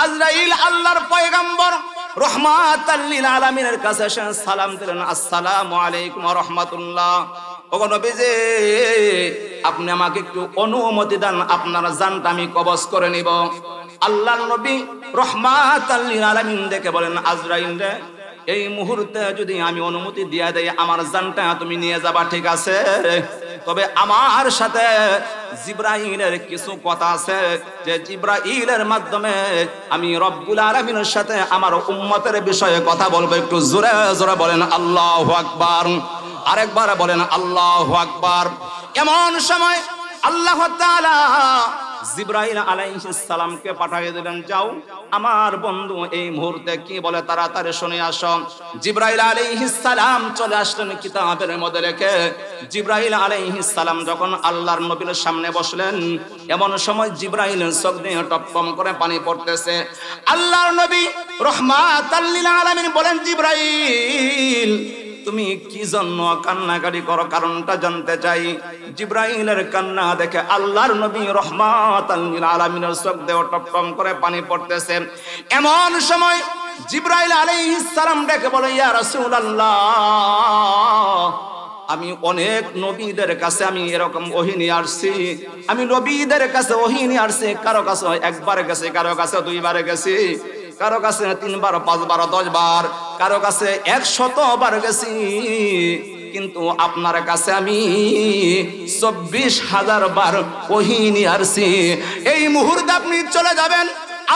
আজরাইল আল্লাহর পয়গম্বর রহমাতাল লিল আলামিনের কাছে এসে সালাম দিলেন, আসসালামু আলাইকুম ওয়া রাহমাতুল্লাহ। ওগো নবীজি, আপনি আমাকে একটু অনুমতি দেন, আপনার জানটা আমি কবজ করে নিব। আল্লাহর নবী রহমাতাল লিল আলামিন দেখে বলেন, আজরাইল রে, এই মুহূর্তে যদি আমি অনুমতি দিয়ে দেই আমার জানটা তুমি নিয়ে যাবা, ঠিক আছে, তবে আমার সাথে জিবরাইলের কিছু কথা আছে, যে জিবরাইলের মাধ্যমে আমি রব্বুল আলামিনের সাথে আমার উম্মতের বিষয়ে কথা বলবো। একটু জোরে জোরে বলেন আল্লাহু আকবার, আরেকবার বলেন আল্লাহু আকবার। এমন সময় আল্লাহ তাআলা জিবরাইল আলাইহিস সালামকে পাঠিয়ে দিলেন, যাও আমার বন্ধু এই মুহূর্তে কি বলে তাড়াতাড়ি শুনে আসো। জিবরাইল আলাইহিস সালাম চলে আসলেন কিতাবের মধ্যে রেখে। জিবরাইল আলাইহিস সালাম যখন আল্লাহর নবীর সামনে বসলেন, এমন সময় জিবরাইলের চোখ দিয়ে টপটপ করে পানি পড়তেছে। আল্লাহর নবী রহমাতাল লিল আলামিন বলেন, জিবরাইল তুমি কি জন্য কান্নাকাটি করো, কারণটা জানতে চাই। জিবরাইলের কান্না দেখে আল্লাহর নবী রহমাতাল লিল আলামিনের চোখ দিয়ে টপটপ করে পানি পড়তেছে। এমন সময় জিবরাইল আলাইহিস সালাম ডেকে বলে, ইয়া রাসূলুল্লাহ, আমি অনেক নবীদের কাছে আমি এরকম ওহী নিয়ে আসছি, আমি নবীদের কাছে ওহী নিয়ে আসছি, কারো কাছে একবার গেছে, কারো কাছে দুইবার গেছি, কারো কাছে 3 বার 5 বার 10 বার, কারো কাছে 100 বার গেছি, কিন্তু আপনার কাছে আমি 24,000 বার ওহী নিয়ে আসছি। এই মুহূর্তে আপনি চলে যাবেন,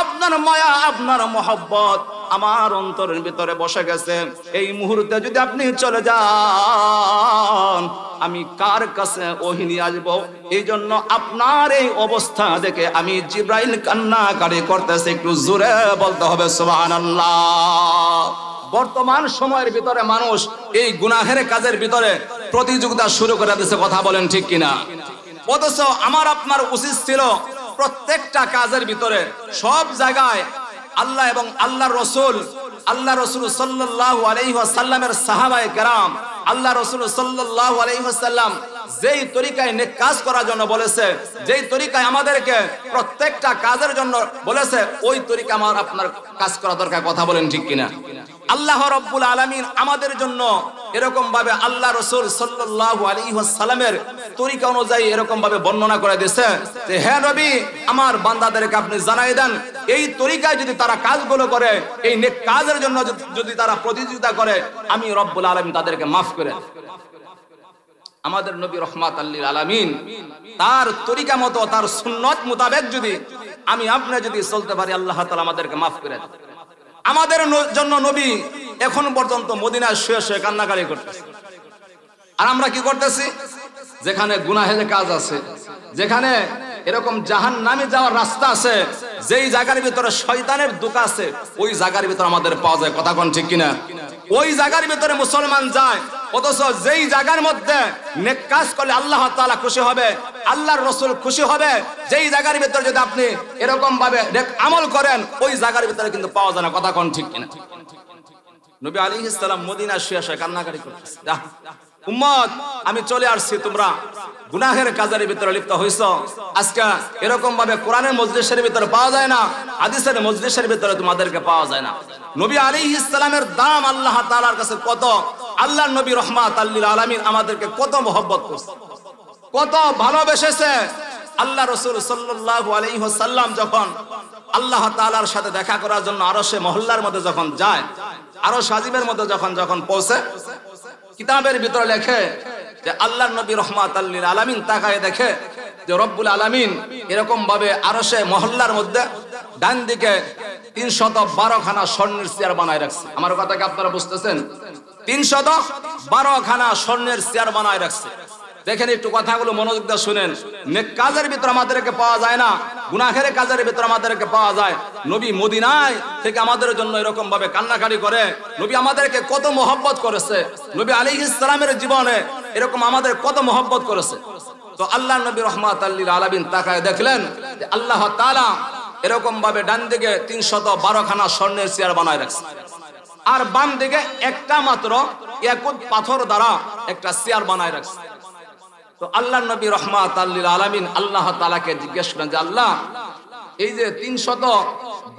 আপনার মায়া আপনার মহব্বত আমার অন্তরের ভিতরে বসে গেছে। এই মুহূর্তে যদি আপনি চলে যান, আমি কার কাছে ওহী নিয়ে আসবো? এই জন্য আপনার এই অবস্থা দেখে আমি জিবরাইল কান্নাকাটি করতেছি। একটু জোরে বলতে হবে সুবহানাল্লাহ। বর্তমান সময়ের ভিতরে মানুষ এই গুনাহের কাজের ভিতরে প্রতিযোগিতা শুরু করে দিয়েছে, কথা বলেন ঠিক কিনা? অথচ আমার আপনার উচিত ছিল প্রত্যেকটা কাজের ভিতরে সব জায়গায় আল্লাহ এবং আল্লাহ রসুল সাল্লাল্লাহু আলাইহি ওয়াসাল্লামের সাহাবায়ে কেরাম, আল্লাহ রসুল সাল্লাল্লাহু আলাইহি ওয়াসাল্লাম যেই তরিকায় নেক কাজ করার জন্য বলেছে, যেই তরিকায় আমাদেরকে প্রত্যেকটা কাজের জন্য বলেছে, ওই তরিকা আমার আপনার কাজ করা দরকার, কথা বলেন ঠিক কিনা? আল্লাহ রাব্বুল আলামিন আমাদের জন্য এরকম ভাবে আল্লাহ রাসূল সাল্লাল্লাহু আলাইহি ওয়াসাল্লামের তরিকা অনুযায়ী এরকম ভাবে বর্ণনা করে দিয়েছে যে, হে নবী, আমার বান্দাদেরকে আপনি জানাই দেন, এই তরিকায় যদি তারা কাজগুলো করে, এই নেক কাজের জন্য যদি তারা প্রতিযোগিতা করে, আমি রব্বুল আলামিন তাদেরকে মাফ করে। আমাদের নবী রহমাতাল লিল আলামিন তার তরিকা মতো, তার সুন্নাত মোতাবেক যদি আমি আপনি যদি চলতে পারি, আল্লাহ তাআলা আমাদেরকে মাফ করে দেন। আমাদের জন্য নবী এখন পর্যন্ত মদিনায় শুয়ে শুয়ে কান্নাকাটি করতেছে, আর আমরা কি করতেছি? যেখানে গুনাহের কাজ আছে, যেখানে এরকম জাহান্নামে যাওয়ার রাস্তা আছে, যেই জায়গার ভিতরে শয়তানের দোকা আছে, ওই জায়গার ভিতরে আমাদের পাওয়া যায়, কথা কোন ঠিক কিনা? ওই জায়গার ভিতরে মুসলমান যায়, অথচ যেই জায়গার মধ্যে নেক কাজ করলে আল্লাহ তাআলা খুশি হবে, আল্লাহর রাসূল খুশি হবে, যেই জায়গার ভিতরে যদি আপনি এরকম ভাবে নেক আমল করেন, ওই জায়গার ভিতরে কিন্তু পাওয়া যায় না, কথা কোন ঠিক কিনা? নবী আলাইহিস সালাম মদিনা শুয়ে শুয়ে কান্নাকাটি করতেছে, উম্মত আমি চলে আসছি, তোমরা গুনাহের কাজের ভিতরে লিপ্ত হইছো। আজকে এরকম ভাবে কোরআনের মজলিসের ভিতরে পাওয়া যায় না, হাদিসের মজলিসের ভিতরে তোমাদেরকে পাওয়া যায় না। নবী আলাইহিস সালামের দাম আল্লাহ তাআলার কাছে কত, আল্লাহর নবী রহমাতাল লিল আলামিন আমাদেরকে কত মহব্বত করছে, কত ভালোবেসেছে। আল্লাহ রাসূল সাল্লাল্লাহু আলাইহি ওয়াসাল্লাম যখন আল্লাহ তাআলার সাথে দেখা করার জন্য আরশে মহল্লার মধ্যে যখন যায়, আরশ আজিমের মধ্যে যখন পৌঁছে, কিতাবের ভিতরে লেখে যে আল্লাহর নবী রহমাতাল লিল আলামিন তাকায় দেখে যে রব্বুল আলামিন এরকম ভাবে আরশে মহল্লার মধ্যে ডান দিকে 312 খানা স্বর্ণের চেয়ার বানায় রাখছে। আমার কথা কি আপনারা বুঝতেছেন? 312 খানা স্বর্ণের চেয়ার বানায় রাখছে। দেখেন একটু কথাগুলো মনোযোগ দিয়ে শুনেন। নেক কাজের ভিতরে আমাদেরকে পাওয়া যায় না, গুনাহের কাজের ভিতরে আমাদেরকে পাওয়া যায়। নবী মদিনায় থেকে আমাদের জন্য এরকম ভাবে কান্নাকাটি করে, নবী আমাদেরকে কত মহব্বত করেছে, নবী আলাইহিস সালামের জীবনে এরকম আমাদের কত মহব্বত করেছে। তো আল্লাহ নবী রহমাতাল লিল আলামিন তাকায় দেখলেন যে আল্লাহ তাআলা এরকম ভাবে ডান দিকে 312 খানা স্বর্ণের চেয়ার বানায় রাখছে, আর বাম দিকে একটা মাত্র ইয়াকুত পাথর দ্বারা একটা চেয়ার বানায় রাখছে। তো আল্লাহ নবী রহমাতাল লিল আলামিন আল্লাহ তাআলাকে জিজ্ঞেস করেন যে, আল্লাহ, এই যে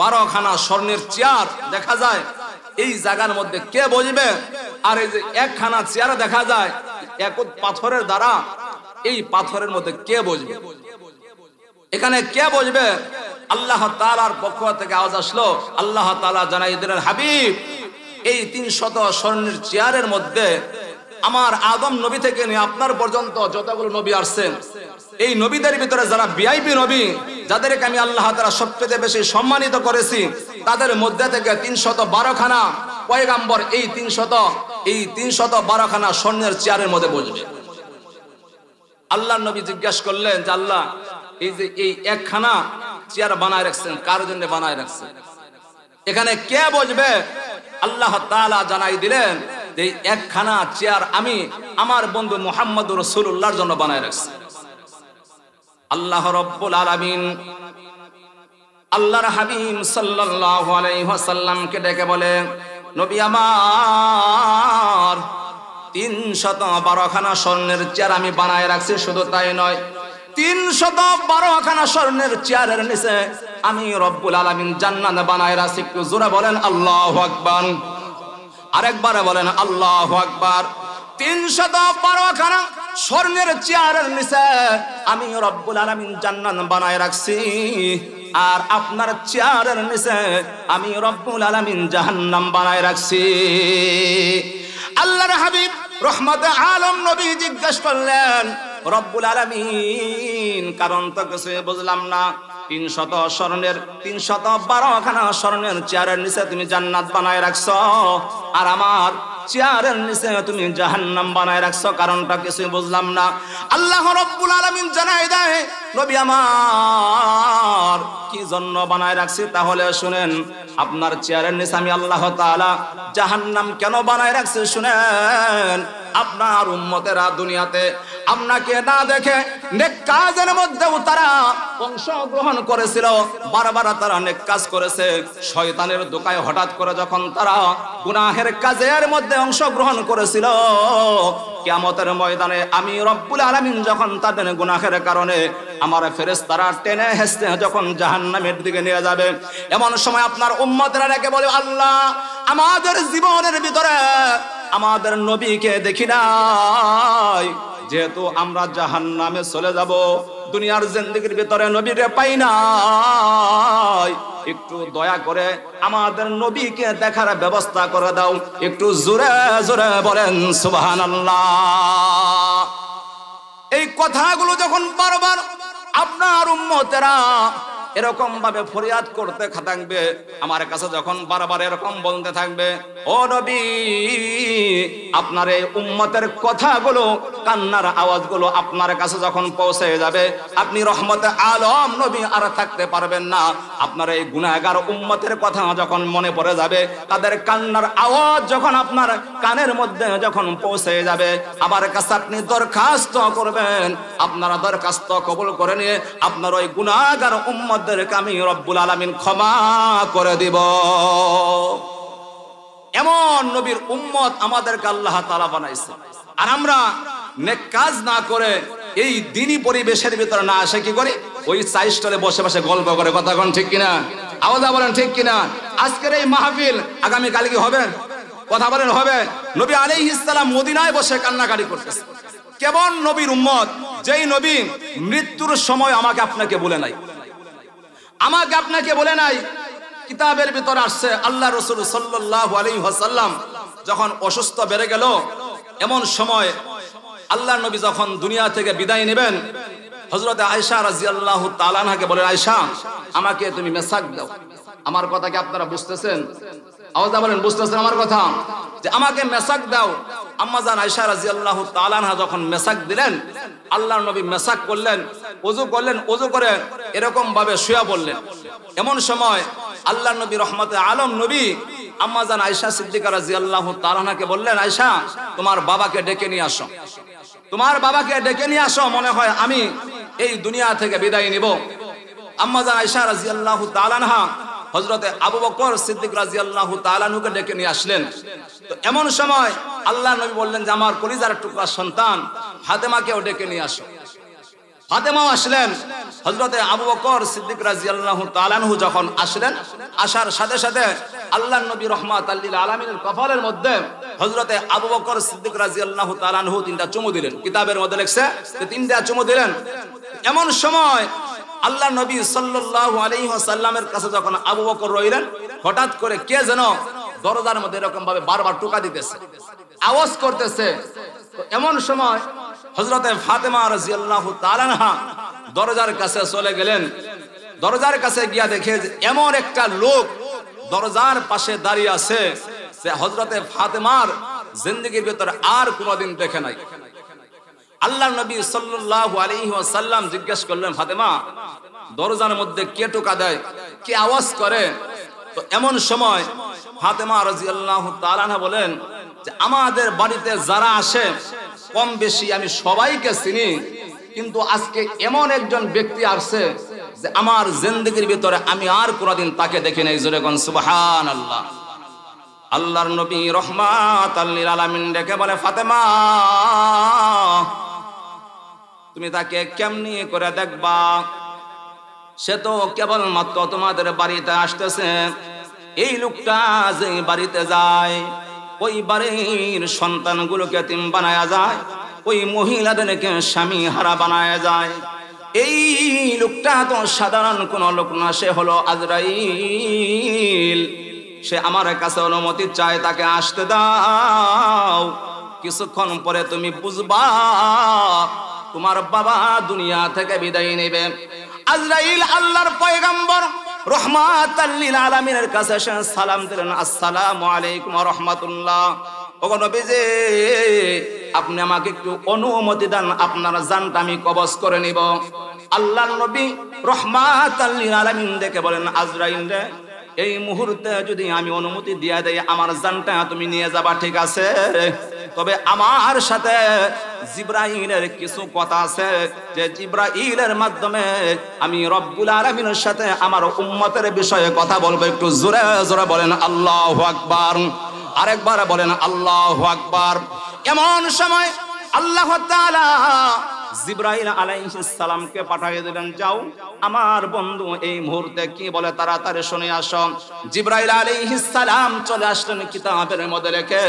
12খানা স্বর্ণের চেয়ার দেখা যায়, এই জায়গার মধ্যে কে বসবে? আর এই যে একখানা চেয়ার দেখা যায় এক পাথরের দ্বারা, এই পাথরের মধ্যে কে বসবে? এখানে কে বসবে? আল্লাহ তাআলার পক্ষ থেকে আওয়াজ আসলো, আল্লাহ তাআলা জানাই দিলেন, হাবিব, এই 300 স্বর্ণের চেয়ারের মধ্যে আমার আদম নবী থেকে নিয়ে আপনার পর্যন্ত যতগুলো নবী আসছেন, এই নবীদের ভিতরে যারা ভিআইপি নবী, যাদেরকে আমি আল্লাহ তাআলা সবচেয়ে বেশি সম্মানিত করেছি, তাদের মধ্যে থেকে 312খানা পয়গাম্বর এই 312খানা স্বর্ণের চেয়ারের মধ্যে বসবে। আল্লাহ নবী জিজ্ঞাসা করলেন যে আল্লাহ, এই যে এই একখানা চেয়ার বানায় রাখছেন, কার জন্য বানায় রাখছেন? এখানে কে বসবে? আল্লাহ তাআলা জানাই দিলেন যে এই একখানা চেয়ার আমি আমার বন্ধু মুহাম্মদুর রাসূলুল্লাহর জন্য বানায় রাখছি। আল্লাহ রাব্বুল আলামিন আল্লাহর হাবিব সাল্লাল্লাহু আলাইহি ওয়াসাল্লামকে ডেকে বলে, নবী আমার 312খানা স্বর্ণের চেয়ার আমি বানায় রাখছি। শুধু তাই নয়, 312খানা স্বর্ণের চেয়ারের নিচে আমি রব্বুল আলামিন জান্নাত বানায় রাখছি। একটু জোরে বলেন আল্লাহু আকবার। আরেকবারে বলেন আল্লাহু আকবার। 312খানা স্বর্ণের চেয়ারের নিচে আমি রব্বুল আলামিন জান্নাত বানায় রাখছি, আর আপনার চেয়ারের নিচে আমি রব্বুল আলামিন জাহান্নাম বানায় রাখছি। আল্লাহর হাবিব রহমতে আলম নবী জিজ্ঞাসা করলেন, রব্বুল আলামিন, কারণ তো কিছু বুঝলাম না, 312খানা স্বর্ণের চেয়ারের নিচে তুমি জান্নাত বানায় রাখছো, আর আমার চেয়ারের নিচে তুমি জাহান্নাম বানায় রাখছো, কারণটা কিছু বুঝলাম না। আল্লাহ রাব্বুল আলামিন জানাই দেয়, নবী আমার কি জন্য বানায় রাখছি তাহলে শুনেন। আপনার চেয়ারের নিচে আমি আল্লাহ তাআলা জাহান্নাম কেন বানায় রাখছি শুনেন। আপনার উম্মতেরা দুনিয়াতে আপনাকে না দেখে নেক কাজের মধ্যেও তারা অংশগ্রহণ করেছিল, বারবার তারা নেক কাজ করেছে। শয়তানের দোকায় হঠাৎ করে যখন তারা গুনাহের কাজের মধ্যে অংশগ্রহণ করেছিল, কিয়ামতের ময়দানে আমি রব্বুল আলামিন যখন তাদের গুনাহের কারণে আমার ফেরেশতারা টেনে হেঁচড়ে যখন জাহান্নামের দিকে নিয়ে যাবে, এমন সময় আপনার উম্মতেরা ডেকে বলে, আল্লাহ, আমাদের জীবনের ভিতরে আমাদের নবীকে দেখি নাই, যেহেতু আমরা জাহান্নামে চলে যাব, দুনিয়ার জিন্দেগির ভিতরে নবীকে পাই নাই, একটু দয়া করে আমাদের নবীকে দেখার ব্যবস্থা করে দাও। একটু জোরে জোরে বলেন সুবহানাল্লাহ। এই কথাগুলো যখন বারবার আপনার উম্মতেরা এরকম ভাবে ফরিয়াদ করতে থাকবে, আমার কাছে যখন বারবার এরকম বলতে থাকবে, ও নবী, আপনার এই উম্মতের কথাগুলো, কান্নার আওয়াজগুলো আপনার কাছে যখন পৌঁছে যাবে, আপনি রহমতে আলম নবী আর থাকতে পারবেন না। আপনার এই গুনাহগার উম্মতের কথা যখন মনে পড়ে যাবে, তাদের কান্নার আওয়াজ যখন আপনার কানের মধ্যে যখন পৌঁছে যাবে, আমার কাছে আপনি দরখাস্ত করবেন, আপনারা দরখাস্ত কবুল করে নিয়ে আপনার ওই গুনাহগার উম্মতদেরকে আমি রব্বুল আলামিন ক্ষমা করে দিব। এমন নবীর উম্মত আমাদেরকে আল্লাহ তাআলা বানাইছে, আর আমরা নেক কাজ না করে এই দ্বীনি পরিবেশের ভিতরে না আসে কি করি? ওই চা স্টলে বসে বসে গল্প করে। কথা কোন ঠিক কিনা? আওয়াজ বলেন ঠিক কিনা? আজকের এই মাহফিল আগামী কাল কি হবে? কথা বলেন হবে? নবী আলাইহিস সালাম মদিনায় বসে কান্নাকাটি করতেছে। কেমন নবীর উম্মত, যেই নবী মৃত্যুর সময় আমাকে আপনাকে বলে নাই, আমাকে আপনাকে বলে নাই। কিতাবের ভিতরে আসছে আল্লাহ রাসূল সাল্লাল্লাহু আলাইহি ওয়াসাল্লাম যখন অসুস্থ বেড়ে গেল, এমন সময় আল্লাহর নবী যখন দুনিয়া থেকে বিদায় নেবেন, হযরতে আয়েশা রাদিয়াল্লাহু তাআলা আনহাকে বলেন, আয়েশা, আমাকে তুমি মেসাক দাও। আমার কথা কি আপনারা বুঝতেছেন? আওয়াজ বলেন, বুঝতেছেন আমার কথা? যে আমাকে মেসাক দাও। আম্মা জান আয়েশা রাদিয়াল্লাহু তাআলা আনহা যখন মেসাক দিলেন, আল্লাহর নবী মেসাক করলেন, ওযু করলেন, ওযু করে এরকম ভাবে শুয়ে পড়লেন। এমন সময় আল্লাহর নবী রহমতে আলম নবী আম্মা জান আয়েশা সিদ্দিকা রাদিয়াল্লাহু তাআলা আনহাকে বললেন, আয়েশা, তোমার বাবাকে ডেকে নিয়ে আসো, তোমার বাবাকে ডেকে নিয়ে আসো, মনে হয় আমি এই দুনিয়া থেকে বিদায় নিব। আম্মা জান আয়েশা রাদিয়াল্লাহু তাআলা আনহা হযরতে আবু বকর সিদ্দিক রাদিয়াল্লাহু তাআলা আনহুকে ডেকে নিয়ে আসলেন। তো এমন সময় আল্লাহর নবী বললেন যে আমার কলিজার টুকরা সন্তান ফাতেমাকেও ডেকে নিয়ে আসো। ফাতেমাও আসলেন। হযরতে আবু বকর সিদ্দিক রাদিয়াল্লাহু তাআলা আনহু যখন আসলেন, আসার সাথে সাথে আল্লাহর নবী রাহমাতাল লিল আলামিনের কপালের মধ্যে হযরতে আবু বকর সিদ্দিক রাদিয়াল্লাহু তাআলা আনহু তিনটা চুমু দিলেন। কিতাবের মধ্যে লেখছে যে তিনটা চুমু দিলেন। এমন সময় আল্লাহর নবী সাল্লাল্লাহু আলাইহি ওয়াসাল্লামের কাছে যখন আবু বকর রইলেন, হঠাৎ করে কে যেন দরজার মধ্যে এরকম ভাবে বারবার টোকা দিতেছে, আওয়াজ করতেছে। তো এমন সময় হযরতে ফাতেমা রাদিয়াল্লাহু তাআলা আনহা দরজার কাছে চলে গেলেন। দরজার কাছে গিয়া দেখে যে এমন একটা লোক দরজার পাশে দাঁড়িয়ে আছে যে হযরতে ফাতেমার জিন্দেগীর ভিতরে আর কোনোদিন দেখে নাই। আল্লাহর নবী সাল্লাল্লাহু আলাইহি ওয়াসাল্লাম জিজ্ঞেস করলেন, ফাতেমা, দরজার মধ্যে কে টোকা দেয়, কে আওয়াজ করে? তো এমন সময় ফাতেমা রাদিয়াল্লাহু তাআলা আনহা বলেন যে আমাদের বাড়িতে যারা আসে কম বেশি আমি সবাইকে চিনি, কিন্তু আজকে এমন একজন ব্যক্তি আসছে যে আমার জিন্দেগীর ভিতরে আমি আর কোনোদিন তাকে দেখি নাই। জোরে কোন সুবহানাল্লাহ। আল্লাহর নবী রাহমাতাল লিল আলামিন ডেকে বলে, ফাতেমা, তুমি তাকে কেমনি করে দেখবা? সে তো কেবল মাত্র তোমাদের বাড়িতে আসতেছে। এই লোকটা যে বাড়িতে যায়, ওই বাড়ির সন্তানগুলোকে এতিম বানায়া যায়, ওই মহিলাদেরকে স্বামী হারা বানায়া যায়। এই লোকটা তো সাধারণ কোন লোক না, সে হলো আজরাইল। সে আমার কাছে অনুমতি চায়, তাকে আসতে দাও। কিছুক্ষণ পরে তুমি বুঝবা তোমার বাবা দুনিয়া থেকে বিদায় নেবে। আজরাইল আল্লাহর পয়গম্বর রাহমাতাল লিল আলামিনের কাছে এসে সালাম দিলেন, আসসালামু আলাইকুম ওয়া রাহমাতুল্লাহ। ওগো নবীজি, আপনি আমাকে একটু অনুমতি দেন, আপনার জানটা আমি কবজ করে নিব। আল্লাহর নবী রাহমাতাল লিল আলামিন দেখে বলেন, আজরাইল রে, এই মুহূর্তে যদি আমি অনুমতি দিয়ে দেই আমার জানটা তুমি নিয়ে যাবা, ঠিক আছে? তবে আমার সাথে জিবরাইলের কিছু কথা আছে, যে জিবরাইলের মাধ্যমে আমি রব্বুল আলামিনের সাথে আমার উম্মতের বিষয়ে কথা বলবো। একটু জোরে জোরে বলেন আল্লাহু আকবার। আরেকবার বলেন আল্লাহু আকবার। এমন সময় আল্লাহ তাআলা জিবরাইল আলাইহিস সালামকে পাঠিয়ে দিলেন, যাও আমার বন্ধু এই মুহূর্তে কি বলে তাড়াতাড়ি শুনে আসো। জিবরাইল আলাইহিস সালাম চলে আসলেন। কিতাবের মধ্যে লেখে,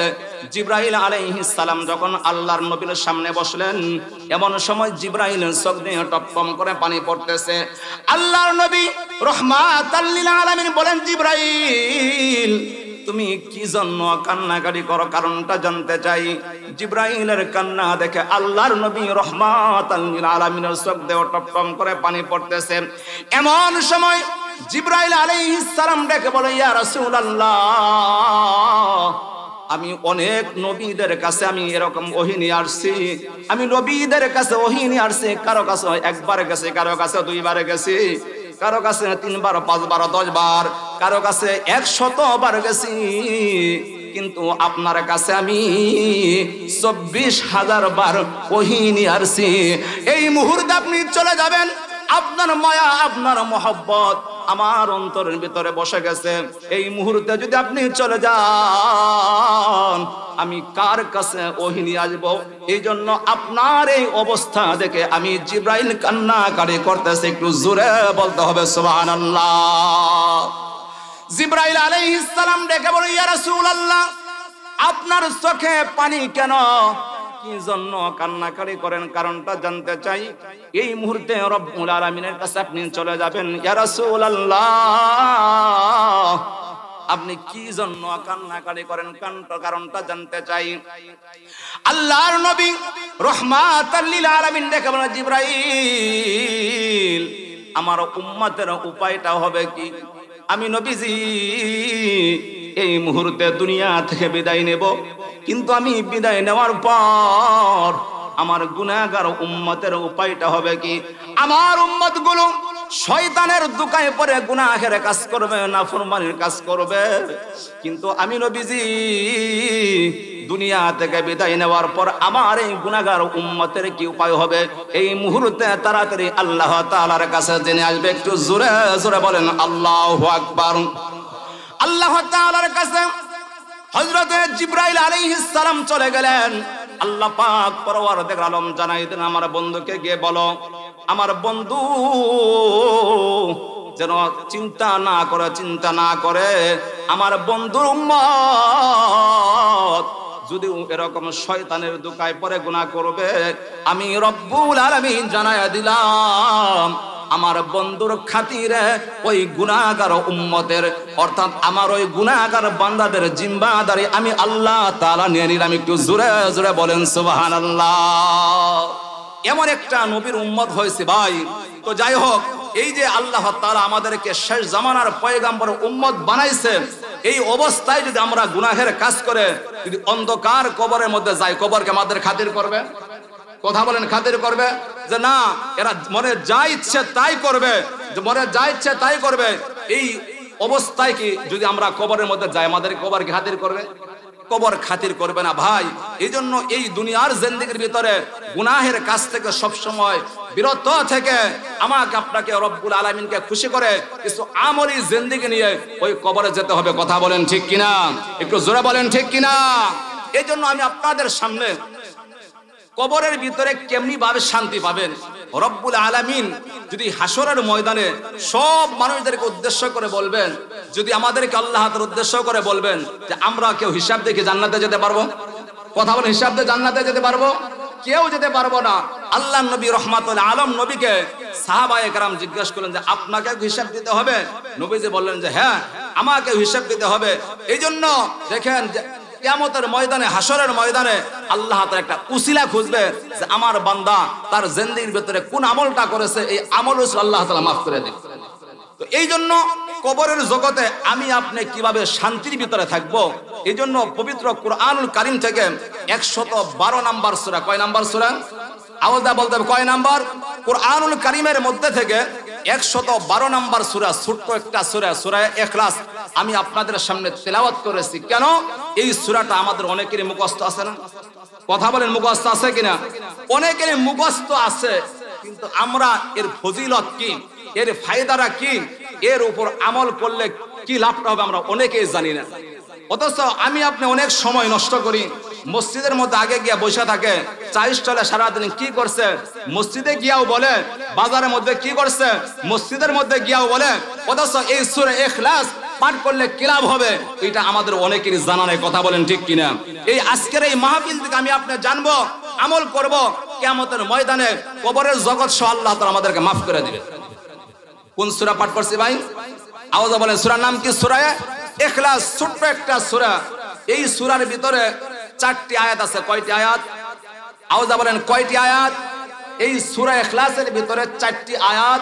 জিবরাইল আলাইহিস সালাম যখন আল্লাহর নবীর সামনে বসলেন, এমন সময় জিবরাইলের চোখ দিয়ে টপটপ করে পানি পড়তেছে। আল্লাহর নবী রাহমাতাল লিল আলামিন বলেন, জিবরাইল, তুমি কি জন্য কান্নাকাটি করো, কারণটা জানতে চাই। জিবরাইলের কান্না দেখে আল্লাহর নবী রাহমাতাল লিল আলামিনের চোখ দিয়ে টপটপ করে পানি পড়তেছে। এমন সময় জিবরাইল আলাইহিস সালাম ডেকে বলে, ইয়া রাসূলুল্লাহ, আমি অনেক নবীদের কাছে আমি এরকম ওহী নিয়ে আসছি। আমি নবীদের কাছে ওহী নিয়ে আসছি, কারো কাছে একবার গেছে, কারো কাছে দুইবার গেছি, কারো কাছে 3 বার 5 বার 10 বার, কারো কাছে 100 বার গেছি, কিন্তু আপনার কাছে আমি 24,000 বার ওহী নিয়ে আসছি। এই মুহূর্তে আপনি চলে যাবেন, আপনার মায়া আপনার মহব্বত আমার অন্তরের ভিতরে বসে গেছে। এই মুহূর্তে যদি আপনি চলে যান, আমি কার কাছে ওহী নিয়ে আসবো? এই জন্য আপনার এই অবস্থা দেখে আমি জিবরাইল কান্নাকাটি করতেছে। একটু জোরে বলতে হবে সুবহানাল্লাহ। জিবরাইল আলাইহিস সালাম ডেকে বলে, ইয়া রাসূলুল্লাহ, আপনার চোখে পানি কেন? কি জন্য কান্নাকাটি করেন, কারণটা জানতে চাই। এই মুহূর্তে রব্বুল আলামিনের কাছে আপনি চলে যাবেন। ইয়া রাসূলুল্লাহ, আপনি কি জন্য কান্নাকাটি করেন, কারণটা জানতে চাই। আল্লাহর নবী রাহমাতাল লিল আলামিন দেখে বলেন, জিবরাইল, আমার উম্মতের উপায়টা হবে কি? আমি নবীজি এই মুহূর্তে দুনিয়া থেকে বিদায় নেব, কিন্তু আমি বিদায় নেওয়ার পর আমার গুনাহগার উম্মতের উপায়টা হবে কি? আমার উম্মতগুলো শয়তানের দুকায় পড়ে গুনাহের কাজ করবে, নাফরমানির কাজ করবে, কিন্তু আমি নবীজি দুনিয়া থেকে বিদায় নেওয়ার পর আমার এই গুনাহগার উম্মতের কি উপায় হবে? এই মুহূর্তে তাড়াতাড়ি আল্লাহ তাআলার কাছে জেনে আসবে। একটু জোরে জোরে বলেন আল্লাহু আকবার। আল্লাহ তাআলার কাছে হযরত জিবরাইল আলাইহিস সালাম চলে গেলেন। আল্লাহ পাক পরওয়ারদিগার আলম জানাই দেন, আমার বন্ধুকে গিয়ে বলো আমার বন্ধু যেন চিন্তা না করে আমার বন্ধুর উম্মত যদি এরকম শয়তানের দোকায় পরে গুনাহ করবে, আমি রব্বুল আলামিন জানায়া দিলাম আমার বন্ধুর খাতিরে ওই গুনাহগার উম্মতের অর্থাৎ আমার ওই গুনাহগার বান্দাদের জিম্মাদারি আমি আল্লাহ তাআলা নিয়ে নিলাম। একটু জোরে জোরে বলেন সুবহানাল্লাহ। এমন একটা নবীর উম্মত হয়েছে ভাই। তো যাই হোক, এই যে আল্লাহ তাআলা আমাদেরকে শেষ জামানার পয়গম্বর উম্মত বানাইছে, এই অবস্থায় যদি আমরা গুনাহের কাজ করে যদি অন্ধকার কবরের মধ্যে যাই, কবরকে আমাদের খাতির করবে? কথা বলেন, খাতির করবে? যে না, এরা মনে যা ইচ্ছে তাই করবে, যে মনে যা ইচ্ছে তাই করবে, এই অবস্থায় কি যদি আমরা কবরের মধ্যে যাই আমাদের কবরকে খাতির করবে? কবর খাতির করবে না ভাই। এই জন্য এই দুনিয়ার জিন্দেগির ভিতরে গুনাহের কাজ থেকে সব সময় বিরত থেকে আমাকে আপনাকে রব্বুল আলামিনকে খুশি করে কিছু আমলি জিন্দেগি নিয়ে ওই কবরে যেতে হবে। কথা বলেন ঠিক কিনা? একটু জোরে বলেন ঠিক কিনা? এই জন্য আমি আপনাদের সামনে কবরের ভিতরে কেমনি ভাবে শান্তি পাবেন, রব্বুল আলামিন যদি হাসরের ময়দানে সব মানুষদেরকে উদ্দেশ্য করে বলবেন, যদি আমাদেরকে আল্লাহ তাআলার উদ্দেশ্য করে বলবেন যে আমরা কেউ হিসাব দেখে জান্নাতে যেতে পারবো? কথা বলেন, হিসাব দিয়ে জান্নাতে যেতে পারবো? কেউ যেতে পারবো না। আল্লাহর নবী রহমাতুল আলম নবীকে সাহাবায়ে কেরাম জিজ্ঞাসা করলেন যে আপনাকে হিসাব দিতে হবে? নবীজি বললেন যে হ্যাঁ, আমাকে হিসাব দিতে হবে। এই জন্য দেখেন কিয়ামতের ময়দানে, হাসরের ময়দানে আল্লাহ তাআলা একটা উসিলা খুঁজবে যে আমার বান্দা তার জিন্দেগির ভিতরে কোন আমলটা করেছে, এই আমল আল্লাহ তাআলা মাফ করে দিবেন। তো এই জন্য কবরের জগতে আমি আপনি কিভাবে শান্তির ভিতরে থাকবো, এই জন্য পবিত্র কুরআনুল কারীম থেকে 112 নাম্বার সূরা, কয় নাম্বার সূরা? আওয়াজটা বলতে হবে, কয় নাম্বার? কুরআনুল কারীমের মধ্যে থেকে 112 নাম্বার সূরা, ছোট্ট একটা সূরা, সূরা ইখলাস আমি আপনাদের সামনে তেলাওয়াত করেছি। কেন? এই সূরাটা আমাদের অনেকেরই মুখস্থ আছে না? কথা বলেন, মুখস্থ আছে কিনা? অনেকেরই মুখস্থ আছে, কিন্তু আমরা এর ফজিলত কি, এর ফায়দাটা কি, এর উপর আমল করলে কি লাভটা হবে আমরা অনেকেই জানি না। অথচ আমি আপনি অনেক সময় নষ্ট করি, মসজিদের মধ্যে আগে গিয়া বসে থাকে, চা স্টলে সারাদিন কি করছে, মসজিদে গিয়াও বলে, বাজারের মধ্যে কি করছে, মসজিদের মধ্যে গিয়াও বলে, অথচ এই সূরা ইখলাস পাঠ করলে কি লাভ হবে এটা আমাদের অনেকেরই জানা নেই। কথা বলেন ঠিক কিনা? এই আজকের এই মাহফিল থেকে আমি আপনি জানবো, আমল করব, কিয়ামতের ময়দানে কবরের জগৎ সহ আল্লাহ তাআলা আমাদেরকে মাফ করে দিবেন। কোন সূরা পাঠ করছি ভাই? আওয়াজ বলেন। সূরার নাম কি? সূরা ইখলাস, ছোট্ট একটা সূরা। এই সূরার ভিতরে 4টি আয়াত আছে। কয়টি আয়াত? আওয়াজ বলেন, কয়টি আয়াত? এই সূরা ইখলাসের ভিতরে 4টি আয়াত,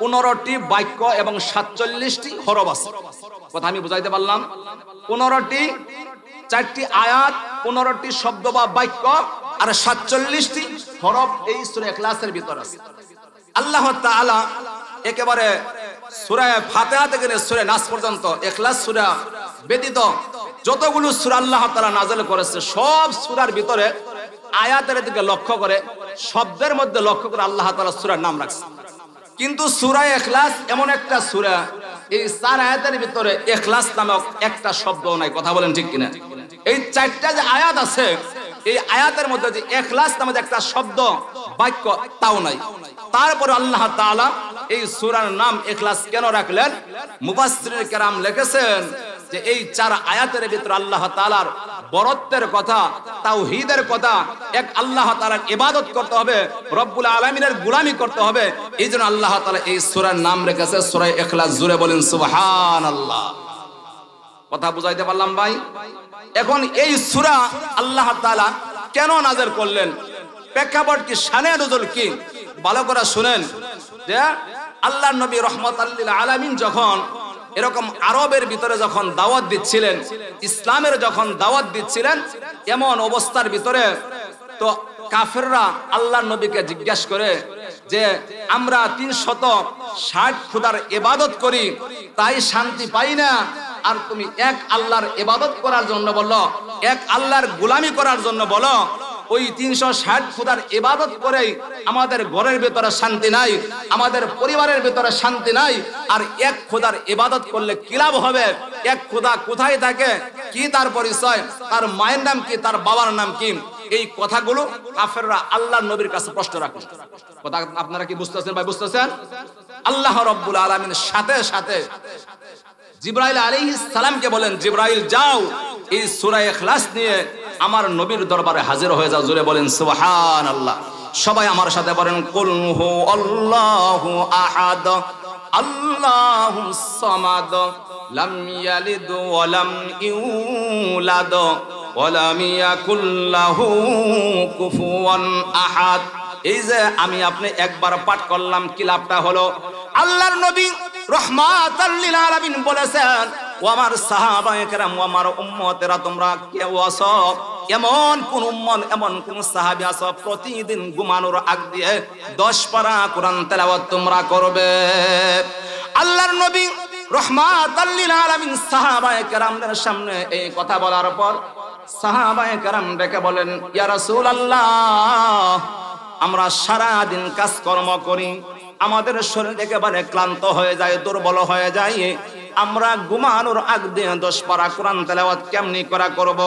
15টি বাক্য এবং 47টি হরফ আছে। কথা আমি বুঝাইতে পারলাম? 15টি, 4টি আয়াত, 15টি শব্দ বা বাক্য আর 47টি হরফ এই সূরা ইখলাসের ভিতরে আছে। আল্লাহ তাআলা একেবারে সূরা ফাতিহা থেকে সূরা নাস পর্যন্ত, ইখলাস সূরা ব্যতীত যতগুলো সূরা আল্লাহ তাআলা নাযিল করেছে, সব সূরার ভিতরে আয়াতের দিকে লক্ষ্য করে, শব্দের মধ্যে লক্ষ্য করে আল্লাহ তাআলা সূরার নাম রাখছে। কিন্তু সূরা ইখলাস এমন একটা সূরা, এই 4 আয়াতের ভিতরে ইখলাস নামক একটা শব্দও নাই। কথা বলেন ঠিক কিনা? এই 4টা যে আয়াত আছে, এই আয়াতের মধ্যে যে ইখলাস নামক একটা শব্দ বাক্য তাও নাই। তারপরে আল্লাহ তাআলা এই সূরার নাম ইখলাস কেন রাখলেন? মুফাসসিরিন কেরাম লিখেছেন যে এই 4 আয়াতের ভিতরে আল্লাহ তাআলার বরত্বের কথা, তাওহীদের কথা, এক আল্লাহ তাআলার ইবাদত করতে হবে, রব্বুল আলামিনের গোলামি করতে হবে। এইজন্য আল্লাহ তাআলা এই সূরার নাম রেখেছে সূরা ইখলাস। জোরে বলেন সুবহানাল্লাহ। কথা বুঝাইতে পারলাম ভাই? এখন এই সূরা আল্লাহ তাআলা কেন নাযিল করলেন, প্রেক্ষাপট কি, শানে নুজুল কি, ভালো করে শুনেন। যে আল্লাহর নবী রাহমাতাল লিল আলামিন যখন এরকম আরবের ভিতরে যখন দাওয়াত দিচ্ছিলেন, ইসলামের যখন দাওয়াত দিচ্ছিলেন, এমন অবস্থার ভিতরে তো কাফেররা আল্লাহর নবীকে জিজ্ঞাসা করে যে আমরা 360 খোদার ইবাদত করি, তাই শান্তি পাই না, আর তুমি এক আল্লাহর ইবাদত করার জন্য বলো, এক আল্লাহর গোলামি করার জন্য বলো, ওই 360 খোদার ইবাদত করেই আমাদের ঘরের ভিতরে শান্তি নাই, আমাদের পরিবারের ভিতরে শান্তি নাই। আর এক খোদার ইবাদত করলে কি লাভ হবে? এক খোদা কোথায় থাকে, কি তার পরিচয়, তার মায়ের নাম কি, তার বাবার নাম কি? এই কথাগুলো কাফেররা আল্লাহর নবীর কাছে প্রশ্ন রাখে। কথা আপনারা কি বুঝতেছেন ভাই? বুঝতেছেন? আল্লাহ রাব্বুল আলামিন সাথে সাথে জিবরাইল আলাইহিস সালামকে বলেন, জিবরাইল যাও এই সূরা ইখলাস নিয়ে আমার নবীর দরবারে হাজির হয়ে যাও। জোরে বলেন সুবহানাল্লাহ। সবাই আমার সাথে বলেন, কুল হু আল্লাহু আহাদ আল্লাহুস সামাদ লাম ইয়ালিদ ওয়া লাম ইউলাদ ওয়া লাম ইয়াকুল লাহু কুফুয়ান আহাদ। এই যে আমি আপনি একবার পাঠ করলাম, কি লাভটা হলো? আল্লাহর নবী রাহমাতাল লিল আলামিন বলেছেন, ও আমার সাহাবায়ে কেরাম, ও আমার উম্মতেরা, তোমরা কেউ আছো এমন কোন উম্মত, এমন কোন সাহাবী আছো প্রতিদিন ঘুমানোর আগ দিয়ে 10 পারা কোরআন তেলাওয়াত তোমরা করবে? আল্লাহর নবী রাহমাতাল লিল আলামিন সাহাবায়ে কেরামদের সামনে এই কথা বলার পর সাহাবায়ে কেরাম ডেকে বলেন, ইয়া রাসূলুল্লাহ, আমরা সারা দিন কাজকর্ম করি, আমাদের শরীর একেবারে ক্লান্ত হয়ে যায়, দুর্বল হয়ে যায়, আমরা ঘুমানোর আগ দিয়ে 10 পারা কোরআন তেলাওয়াত কেমনি করা করব?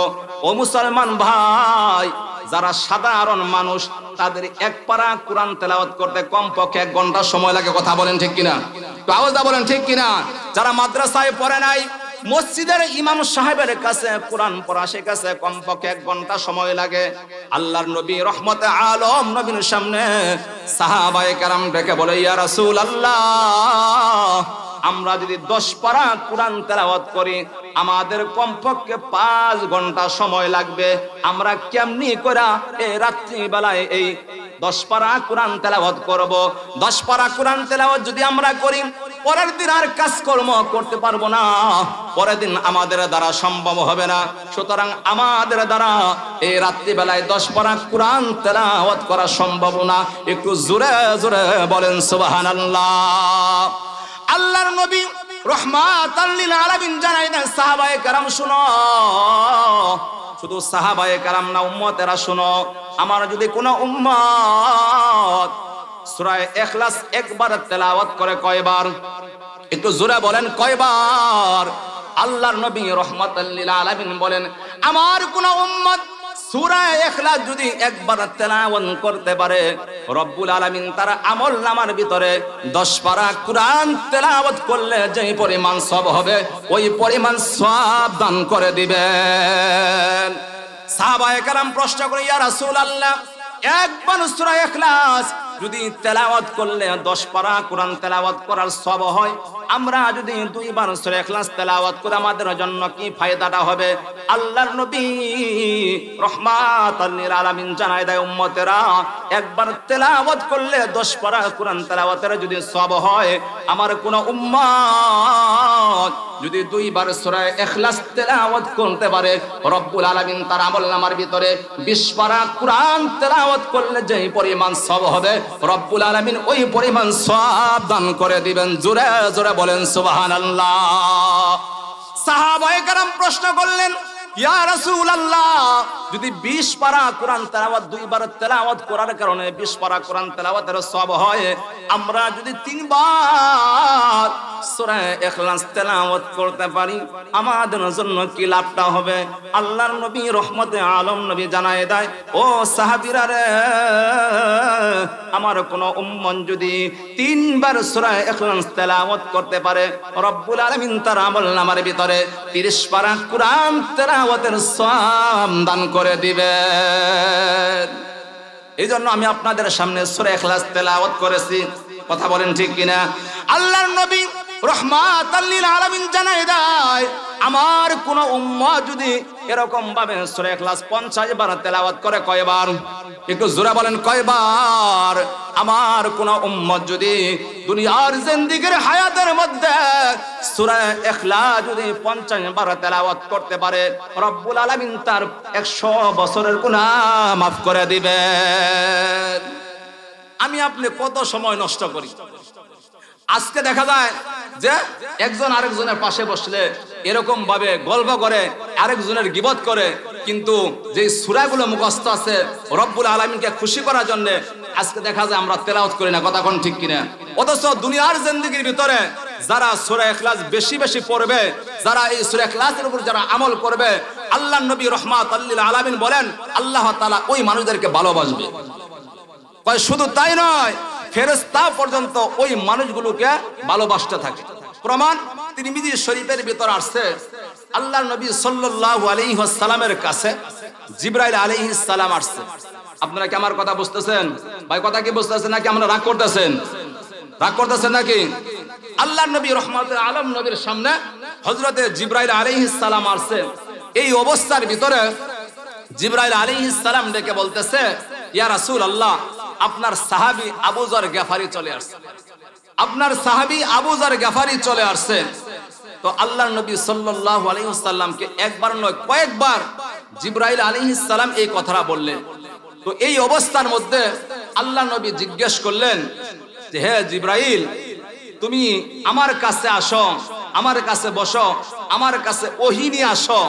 ও মুসলমান ভাই, যারা সাধারণ মানুষ তাদের 1 পারা কোরআন তেলাওয়াত করতে কমপক্ষে 1 ঘন্টা সময় লাগে। কথা বলেন ঠিক কিনা? তো আওয়াজ বলেন ঠিক কিনা? যারা মাদ্রাসায় পড়ে নাই, মসজিদের ইমাম সাহেবের কাছে কোরআন পড়া শেখাছে কমপক্ষে 1 ঘন্টা সময় লাগে। আল্লাহর নবী রহমতে আলম নবীর সামনে সাহাবায়ে কেরাম ডেকে বলে, ইয়া রাসূলুল্লাহ, আমরা যদি 10 পারা কোরআন তেলাওয়াত করি আমাদের কমপক্ষে 5 ঘন্টা সময় লাগবে। আমরা কেমনি করে এই রাত্রি বেলায় এই 10 পারা কোরআন তেলাওয়াত করব? 10 পারা কোরআন তেলাওয়াত যদি আমরা করি, পরের দিন আর কাজকর্ম করতে পারবো না, পরের দিন আমাদের দ্বারা সম্ভব হবে না। সুতরাং আমাদের দ্বারা এই রাত্রি বেলায় 10 পারা কোরআন তেলাওয়াত করা সম্ভব না। একটু জোরে জোরে বলেন সুবহানাল্লাহ। আল্লাহর নবী রাহমাতাল লিল আলামিন জানাই দেন, সাহাবায়ে কেরাম শুনো, শুধু সাহাবায়ে কেরাম না, উম্মতেরা শুনো, আমার যদি কোনো উম্মত সূরা ইখলাস একবার তেলাওয়াত করে কয়বার? একটু জোরে বলেন কয়বার? আল্লাহর নবী রাহমাতাল লিল আলামিন বলেন, আমার কোন উম্মত সূরা ইখলাস যদি একবার তেলাওয়াত করতে পারে, রব্বুল আলামিন তার আমলনামার ভিতরে 10 পারা কোরআন তেলাওয়াত করলে যে পরিমাণ সওয়াব হবে ওই পরিমাণ সওয়াব দান করে দিবেন। সাহাবায়ে কেরাম প্রশ্ন করে, ইয়া রাসূলুল্লাহ, একবার সূরা ইখলাস যদি তেলাওয়াত করলে 10 পারা কোরআন তেলাওয়াত করার সওয়াব হয়, আমরা যদি 2 বার সূরা ইখলাস তেলাওয়াত করে আমাদের জন্য কি ফায়দাটা হবে? আল্লাহর নবী রাহমাতাল লিল আলামিন জানায় দেয়, উম্মতেরা, একবার তেলাওয়াত করলে 10 পারা কোরআন তেলাওয়াতের যদি সওয়াব হয়, আমার কোন উম্মত যদি 2 বার সূরা ইখলাস তেলাওয়াত করতে পারে, রব্বুল আলামিন তার আমলনামার ভিতরে 20 পারা কোরআন তেলাওয়াত করলে যে পরিমাণ সওয়াব হবে রব্বুল আলামিন ওই পরিমাণ সওয়াব দান করে দিবেন। জোরে জোরে বলেন সুবহানাল্লাহ। সাহাবায়ে কেরাম প্রশ্ন করলেন, ইয়া রাসূলুল্লাহ, যদি 20 পারা কোরআন তেলাওয়াত 2 বার তেলাওয়াত করার কারণে 20 পারা কোরআন তেলাওয়াতের সওয়াব হয়, আমরা যদি 3 বার সূরা ইখলাস তেলাওয়াত করতে পারি আমাদের জন্য কি লাভটা হবে? আল্লাহর নবী রহমতে আলম নবী জানায় দেয়, ও সাহাবীরা রে, আমার কোন উম্মত যদি 3 বার সূরা ইখলাস তেলাওয়াত করতে পারে, রব্বুল আলামিন তার আমলনামার ভিতরে 30 পারা কোরআন তেলাওয়াতের সওয়াব দান করে দিবেন। এই জন্য আমি আপনাদের সামনে সূরা ইখলাস তেলাওয়াত করেছি। কথা বলেন ঠিক কিনা? আল্লাহর নবী রাহমাতাল লিল আলামিন জানায় দেয়, আমার কোন উম্মত যদি এরকম ভাবে সূরা ইখলাস 50 বার তেলাওয়াত করে কয়বার? একটু জোরে বলেন কয়বার? আমার কোন উম্মত যদি দুনিয়ার জিন্দেগির হায়াতের মধ্যে সূরা ইখলাস যদি 50 বার তেলাওয়াত করতে পারে, রব্বুল আলামিন তার 100 বছরের গুনাহ মাফ করে দিবেন। আমি আপনি কত সময় নষ্ট করি। আজকে দেখা যায় যে একজন আরেকজনের পাশে বসলে এরকম ভাবে গল্প করে, আরেকজনের গীবত করে, কিন্তু যে সূরাগুলো মুখস্থ আছে রব্বুল আলামিনকে খুশি করার জন্য, আজকে দেখা যায় আমরা তেলাওয়াত করি না, কথা কোন ঠিক কিনা? অথচ দুনিয়ার জিন্দেগির ভিতরে যারা সূরা ইখলাস বেশি বেশি পড়বে, যারা এই সূরা ইখলাসের উপর যারা আমল করবে, আল্লাহর নবী রাহমাতুল লিল আলামিন বলেন আল্লাহ তাআলা ওই মানুষদেরকে ভালোবাসবে। কয় শুধু তাই নয়, ফেরেশতা পর্যন্ত ওই মানুষগুলোকে ভালোবাসতে থাকে। প্রমাণ তিরমিজি শরীফের ভিতর আসছে, আল্লাহর নবী সাল্লাল্লাহু আলাইহি ওয়াসাল্লামের কাছে জিবরাইল আলাইহিস সালাম আসছে। আপনারা কি আমার কথা বুঝতেছেন ভাই? কথা কি বুঝতেছেন নাকি আমরা রাগ করতেছেন? রাগ করতেছেন নাকি? আল্লাহর নবী রাহমাতুল আলাম নবীর সামনে হযরতে জিবরাইল আলাইহিস সালাম আসছে। এই অবস্থার ভিতরে জিবরাইল আলাইহিস সালাম ডেকে বলতেছে, ইয়া রাসূলুল্লাহ, আপনার সাহাবী আবু যর গিফারি চলে আসছে, আপনার সাহাবী আবু যর গিফারি চলে আসছে। তো আল্লাহর নবী সাল্লাল্লাহু আলাইহি ওয়াসাল্লামকে একবার নয় কয়েকবার জিবরাইল আলাইহিস সালাম এই কথাটা বললেন। তো এই অবস্থার মধ্যে আল্লাহর নবী জিজ্ঞেস করলেন যে, হে জিবরাইল, তুমি আমার কাছে আসো, আমার কাছে বসো, আমার কাছে ওহী নিয়ে আসো,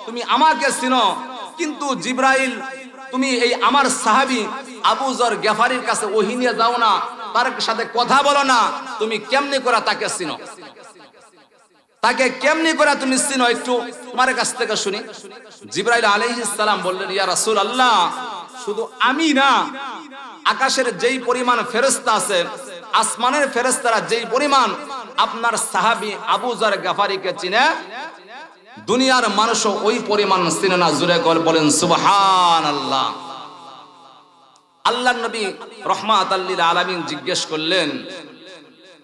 তুমি আমাকে চিনো, কিন্তু জিবরাইল তুমি এই আমার সাহাবী আবু যর গিফারির কাছে ওহী নিয়ে যাও না, তার সাথে কথা বলো না, তুমি কেমনে করে তাকে চিনো? তাকে কেমনি করে তুমি চিনো একটু তোমার কাছ থেকে শুনি। জিবরাইল আলাইহিস সালাম বললেন, ইয়া রাসূলুল্লাহ, শুধু আমি না, আকাশের যেই পরিমাণ ফেরেশতা আছে, আসমানের ফেরেশতারা যেই পরিমাণ আপনার সাহাবী আবু যর গিফারিকে চিনে, দুনিয়ার মানুষও ওই পরিমাণ চিনে না। জোরে বলেন সুবহানাল্লাহ। আল্লাহর নবী রাহমাতুল লিল আলামিন জিজ্ঞেস করলেন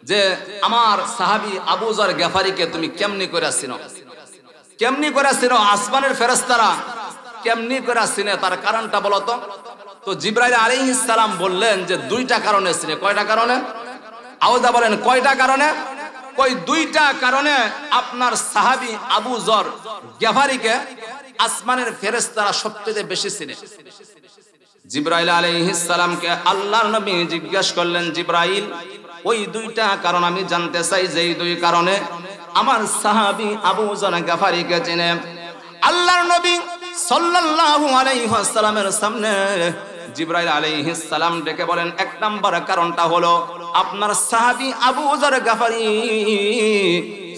যে, আমার সাহাবী আবু যর গিফারিকে তুমি কেমনি করে চিনো? কেমনি করে চিনো? আসমানের ফেরেশতারা কেমনি করে চিনে, তার কারণটা বলো তো। তো জিবরাইল আলাইহিস সালাম বললেন যে দুইটা কারণে চিনে। কয়টা কারণে? আওয়াজা বলেন, কয়টা কারণে? কই দুইটা কারণে আপনার সাহাবী আবু যর গিফারিকে আসমানের ফেরেশতারা সবচেয়ে বেশি চিনে। জিবরাইল আলাইহিস সালামকে আল্লাহর নবী জিজ্ঞেস করলেন, জিবরাইল, ওই দুইটা কারণ আমি জানতে চাই, যেই দুই কারণে আমার সাহাবী আবু যর গিফারিকে চিনে। আল্লাহর নবী সাল্লাল্লাহু আলাইহি ওয়াসাল্লামের সামনে জিবরাইল আলাইহিস সালাম ডেকে বলেন, এক নাম্বার কারণটা হলো আপনার সাহাবী আবু যর গিফারি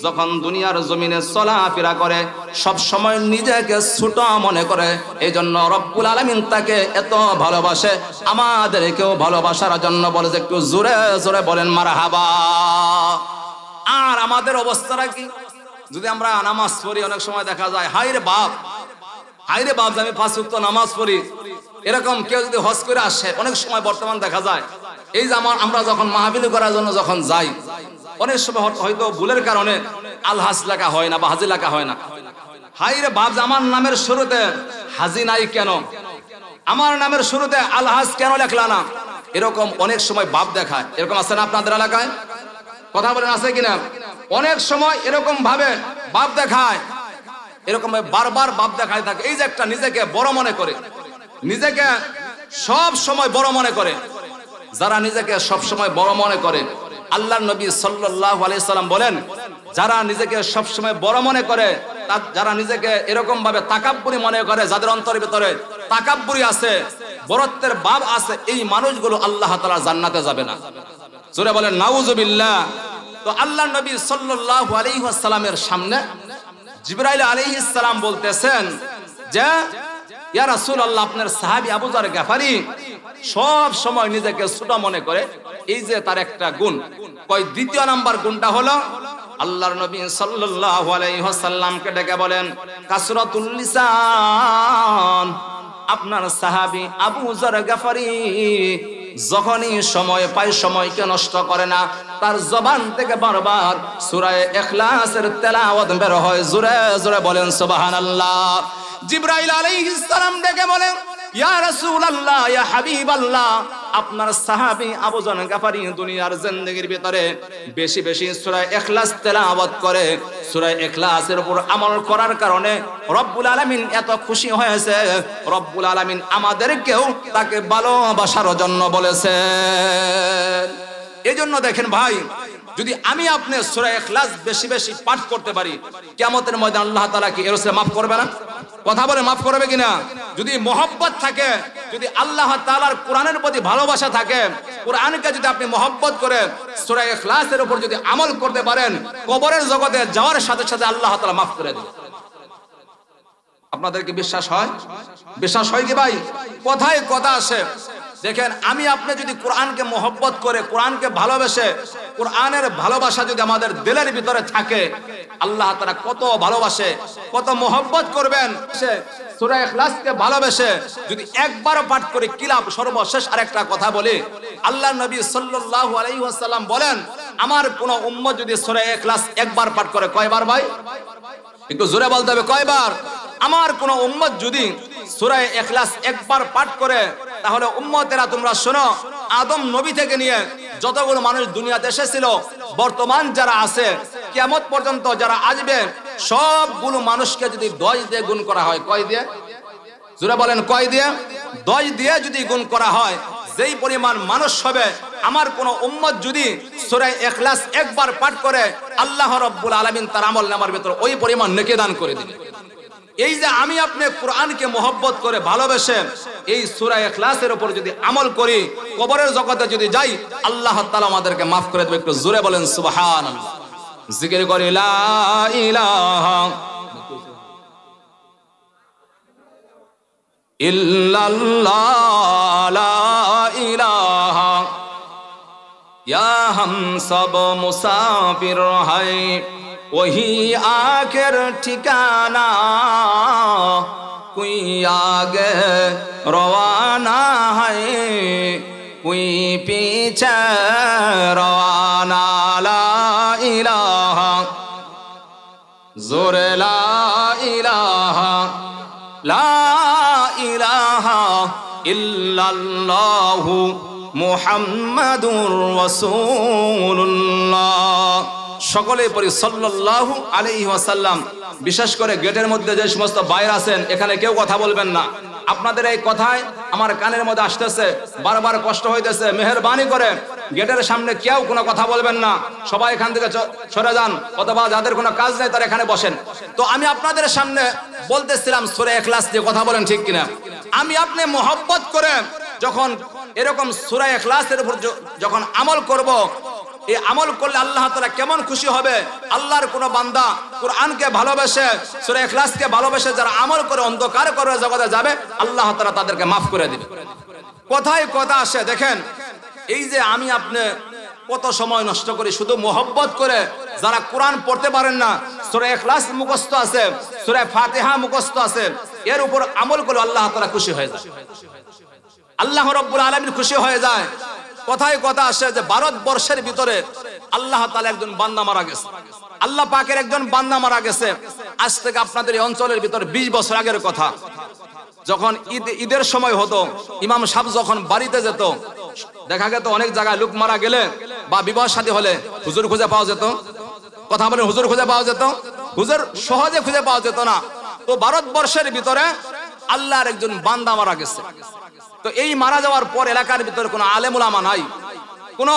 যখন দুনিয়ার জমিনে চলাফেরা করে সব সময় নিজেকে ছোট মনে করে, এইজন্য রব্বুল আলামিন তাকে এত ভালোবাসে। আমাদেরকেও ভালোবাসার জন্য বলে যে একটু জোরে জোরে বলেন মারহাবা। আর আমাদের অবস্থাটা কি? যদি আমরা নামাজ পড়ি, অনেক সময় দেখা যায় হায়রে বাপ, হায়রে বাপ, আমি 5 ওয়াক্ত নামাজ পড়ি, এরকম কেউ যদি হজ করে আসে, অনেক সময় বর্তমান দেখা যায় এই যে আমরা যখন মাহফিল করার জন্য যখন যাই, অনেক সময় হয়তো ভুলের কারণে আলহাজ লেখা হয় না বা হাজি লেখা হয় না। হায়রে বাপ, আমার নামের শুরুতে হাজি নাই কেন? আমার নামের শুরুতে আলহাজ কেন লেখলা না? এরকম অনেক সময় বাপ দেখায়। এরকম আছে না আপনাদের এলাকায়? কথা বলেন, আছে কিনা? অনেক সময় এরকম ভাবে বাপ দেখায়, এরকম বারবার বাপ দেখায় থাকে। এই যে একটা নিজেকে বড় মনে করে, নিজেকে সব সময় বড় মনে করে, যারা নিজেকে সব সময় বড় মনে করে, আল্লাহর নবী সাল্লাল্লাহু আলাইহি সাল্লাম বলেন, যারা নিজেকে সব সময় বড় মনে করে, যারা নিজেকে এরকম ভাবে তাকাব্বুরি মনে করে, যাদের অন্তরের ভিতরে তাকাব্বুরি আছে, বড়ত্বের ভাব আছে, এই মানুষগুলো আল্লাহ তাআলা জান্নাতে যাবে না। জোরে বলেন নাউজুবিল্লাহ। তো আল্লাহর নবী সাল্লাল্লাহু আলাইহি ওয়াসাল্লামের সামনে জিবরাইল আলাইহিস সালাম বলতেছেন যে, ইয়া রাসূলুল্লাহ, আপনার সাহাবী আবু যর গিফারি সব সময় নিজেকে ছোট মনে করে, এই যে তার একটা গুণ। কয় দ্বিতীয় নাম্বার গুণটা হলো, আল্লাহর নবী সাল্লাল্লাহু আলাইহি ওয়াসাল্লামকে ডেকে বলেন, কাসরাতুল লিসান, আপনার সাহাবী আবু যর গিফারি যখনই সময় পায় সময়কে নষ্ট করে না, তার জবান থেকে বারবার সূরা ইখলাসের তেলাওয়াত বের হয়। জোরে জোরে বলেন সুবহানাল্লাহ। জিবরাইল আলাইহিস সালাম ডেকে বলেন, ইয়া রাসূলুল্লাহ, ইয়া হাবিবাল্লাহ, আপনার সাহাবী আবু যর গিফারি দুনিয়ার জিন্দেগির ভিতরে বেশি বেশি সূরা ইখলাস তেলাওয়াত করে। সূরা ইখলাসের উপর আমল করার কারণে রব্বুল আলামিন এত খুশি হয়েছে, রব্বুল আলামিন আমাদেরকেও তাকে ভালোবাসার জন্য বলেছেন। এজন্য দেখেন ভাই, যদি আমি আপনি সূরা ইখলাস বেশি বেশি পাঠ করতে পারি, কিয়ামতের ময়দানে আল্লাহ তাআলা কি এর মাফ করবে না? কথা বলে মাফ করবে কিনা? যদি মহব্বত থাকে, যদি আল্লাহ তাআলার কোরআনের প্রতি ভালোবাসা থাকে, কোরআনকে যদি আপনি মহব্বত করে সূরা ইখলাসের উপর যদি আমল করতে পারেন, কবরের জগতে যাওয়ার সাথে সাথে আল্লাহ তাআলা মাফ করে দেবেন। আপনাদের কি বিশ্বাস হয়? বিশ্বাস হয় কি ভাই? কথায় কথা আসে। দেখেন, আমি আপনি যদি কোরআনকে মহব্বত করে, কোরআনকে ভালোবেসে, কোরআনের ভালোবাসা যদি আমাদের দিলের ভিতরে থাকে, আল্লাহ তাআলা কত ভালোবাসে, কত মহব্বত করবেন। সূরা ইখলাসকে ভালোবেসে যদি একবারও পাঠ করি কি লাভ? সর্বশেষ আরেকটা কথা বলি, আল্লাহর নবী সাল্লাল্লাহু আলাইহি ওয়াসাল্লাম বলেন, আমার কোন উম্মত যদি সূরা ইখলাস একবার পাঠ করে, কয়বার ভাই? একটু জোরে বলতে হবে, কয়বার? আমার কোন উম্মত যদি সূরা ইখলাস একবার পাঠ করে, তাহলে উম্মতেরা তোমরা শোনো, আদম নবী থেকে নিয়ে যতগুলো মানুষ দুনিয়াতে এসেছিল, বর্তমান যারা আছে, কিয়ামত পর্যন্ত যারা আসবে, সবগুলো মানুষকে যদি 10 দিয়ে গুণ করা হয়, কয় দিয়ে? জোরে বলেন, কয় দিয়ে? 10 দিয়ে যদি গুণ করা হয়, যেই পরিমাণ মানুষ হবে, আমার কোন উম্মত যদি সূরা ইখলাস একবার পাঠ করে, আল্লাহ রাব্বুল আলামিন তার আমলনামার ভিতর ওই পরিমাণ নেকি দান করে দিবেন। এই যে আমি আপনি কোরআনকে মহব্বত করে ভালোবেসে এই সূরা ইখলাসের উপর যদি আমল করি, কবরের জগতে যদি যাই, আল্লাহ তাআলা আমাদেরকে maaf করে দেবে। একটু জোরে বলেন সুবহানাল্লাহ। জিকির করি লা ইলাহা ইল্লাল্লাহ, লা ইলাহা, ইয়া হাম সব মুসাফির হায়, वही आखिर ठिकाना, कोई आगे रवाना है, कोई पीछे रवाना। ला इलाहा, जोरे ला इलाहा, ला इलाहा इल्लल्लाहु मुहम्मदुर रसूलुल्लाह। সকলে পড়ি সাল্লাল্লাহু আলাইহি ওয়াসাল্লাম। বিশেষ করে গেটের মধ্যে যে সমস্ত বাইরে আছেন, এখানে কেউ কথা বলবেন না। আপনাদের এই কথায় আমার কানের মধ্যে আসতেছে, বারবার কষ্ট হইতেছে। মেহেরবানি করে গেটের সামনে কেউ কোনো কথা বলবেন না, সবাই এখান থেকে সরে যান, অথবা যাদের কোনো কাজ নেই তারা এখানে বসেন। তো আমি আপনাদের সামনে বলতেছিলাম সূরা ইখলাস দিয়ে, কথা বলেন ঠিক কিনা? আমি আপনি মহব্বত করে যখন এরকম সূরা ইখলাসের উপর যখন আমল করব, এই আমল করলে আল্লাহ তাআলা কেমন খুশি হবে। আল্লাহর কোন বান্দা কোরআনকে ভালোবেসে, সূরা ইখলাসকে ভালোবেসে যারা আমল করে অন্ধকার করে জগতে যাবে, আল্লাহ তাআলা তাদেরকে maaf করে দিবে। কথায় কথা আসে। দেখেন, এই যে আমি আপনি কত সময় নষ্ট করি শুধু মহব্বত করে। যারা কোরআন পড়তে পারেন না, সূরা ইখলাস মুখস্থ আছে, সূরা ফাতিহা মুখস্থ আছে, এর উপর আমল করলে আল্লাহ তাআলা খুশি হয়ে যায়, আল্লাহ রাব্বুল আলামিন খুশি হয়ে যায়। কথায় কথা আসে যে ভারতবর্ষের ভিতরে আল্লাহ তাআলা একজন বান্দা মারা গেছে, আল্লাহ পাকের একজন বান্দা মারা গেছে। আজ থেকে আপনাদের এই অঞ্চলের ভিতরে 20 বছর আগের কথা। যখন ঈদের সময় হতো, ইমাম সাহেব যখন বাড়িতে যেত, দেখা যেত অনেক জায়গায় লোক মারা গেলে বা বিবাহ শাদী হলে হুজুর খুঁজে পাওয়া যেত। কথা বলেন, হুজুর খুঁজে পাওয়া যেত? হুজুর সহজে খুঁজে পাওয়া যেত না। তো ভারতবর্ষের ভিতরে আল্লাহর একজন বান্দা মারা গেছে। তো এই মারা যাওয়ার পর এলাকার ভিতরে কোনো আলেম উলামা নাই, কোনো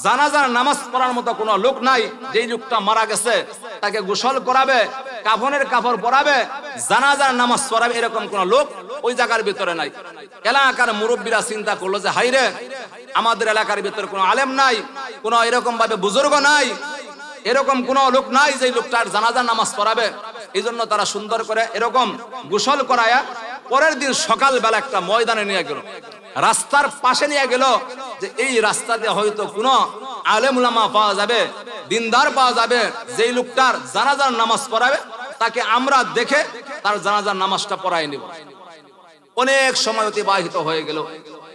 জানাজার নামাজ পড়ার মতো কোনো লোক নাই। যেই লোকটা মারা গেছে তাকে গোসল করাবে, কাফনের কাপড় পরাবে, জানাজার নামাজ পড়াবে, এরকম কোনো লোক ওই জায়গার ভিতরে নাই। এলাকার মুরব্বীরা চিন্তা করলো যে হাইরে, আমাদের এলাকার ভিতরে কোনো আলেম নাই, কোনো এরকম ভাবে বুজুর্গ নাই, এরকম কোনো লোক নাই যে লোকটার জানাজার নামাজ পড়াবে। এই জন্য তারা সুন্দর করে এরকম গোসল করায়া পরের দিন সকালবেলা একটা ময়দানে নিয়ে গেল, রাস্তার পাশে নিয়ে গেল, যে এই রাস্তা দিয়ে হয়তো কোনো আলেম উলামা পাওয়া যাবে, দিনদার পাওয়া যাবে, যেই লোকটার জানাজার নামাজ পড়াবে, তাকে আমরা দেখে তার জানাজার নামাজটা পড়াই নিব। অনেক সময় অতিবাহিত হয়ে গেল।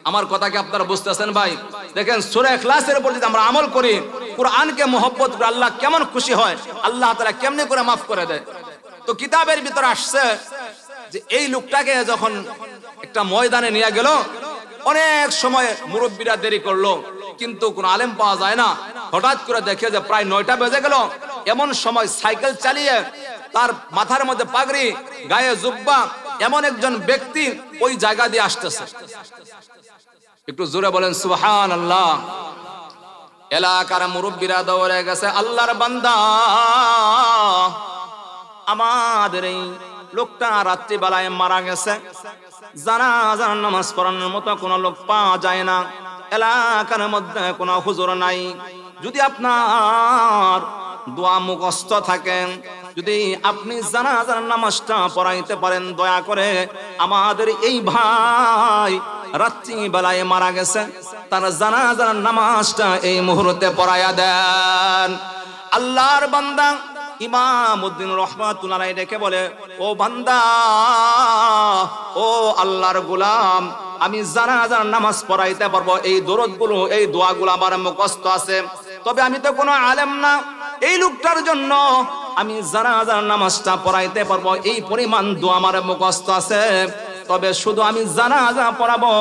আমার কথা কি আপনারা বুঝতেছেন ভাই? দেখেন, সূরা ইখলাসের উপর যদি আমরা আমল করি, কোরআনকে মহব্বত করে, আল্লাহ কেমন খুশি হয়, আল্লাহ তাআলা কেমনে করে মাফ করে দেয়। তো কিতাবের ভিতরে আসছে যে এই লোকটাকে যখন একটা ময়দানে নিয়ে গেল, অনেক সময় মুরব্বীরা দেরি করলো, কিন্তু কোনো আলেম পাওয়া যায় না। হঠাৎ করে দেখে যে প্রায় 9টা বেজে গেল। এমন সময় সাইকেল চালিয়ে, তার মাথার মধ্যে পাগড়ি, গায়ে জুব্বা, এমন একজন ব্যক্তি ওই জায়গা দিয়ে আসতেছে। একটু জোরে বলেন সুবহানাল্লাহ। এলাকার মুরব্বীরা দৌড়ে গেছে, আল্লাহর বান্দা আমাদের এই লোকটা রাত্রিবেলায় মারা গেছে, জানাজার নামাজ পড়ানোর মতো কোনো লোক পাওয়া যায় না, এলাকার মধ্যে কোনো হুজুর নাই। যদি আপনার দোয়া মুখস্থ থাকে, যদি আপনি জানাজার নামাজটা পড়াইতে পারেন, দয়া করে আমাদের এই ভাই রাত্রি বেলায় মারা গেছে, তার জানাজার নামাজটা এই মুহূর্তে পড়াইয়া দেন। আল্লাহর বান্দা ইমামউদ্দিন রহমাতুল্লাহ আলাইহি ডেকে বলে, ও বান্দা, ও আল্লাহর গোলাম, আমি জানাজার নামাজ পড়াইতে পারবো, এই দরুদগুলো এই দোয়াগুলো আমার মুখস্থ আছে, তবে আমি তো কোনো আলেম না, এই লোকটার জন্য আমি জানাজার নামাজটা পড়াইতে পারবো, এই পরিমাণ দোয়া আমার মুখস্থ আছে, তবে শুধু আমি জানাজা পড়াবো,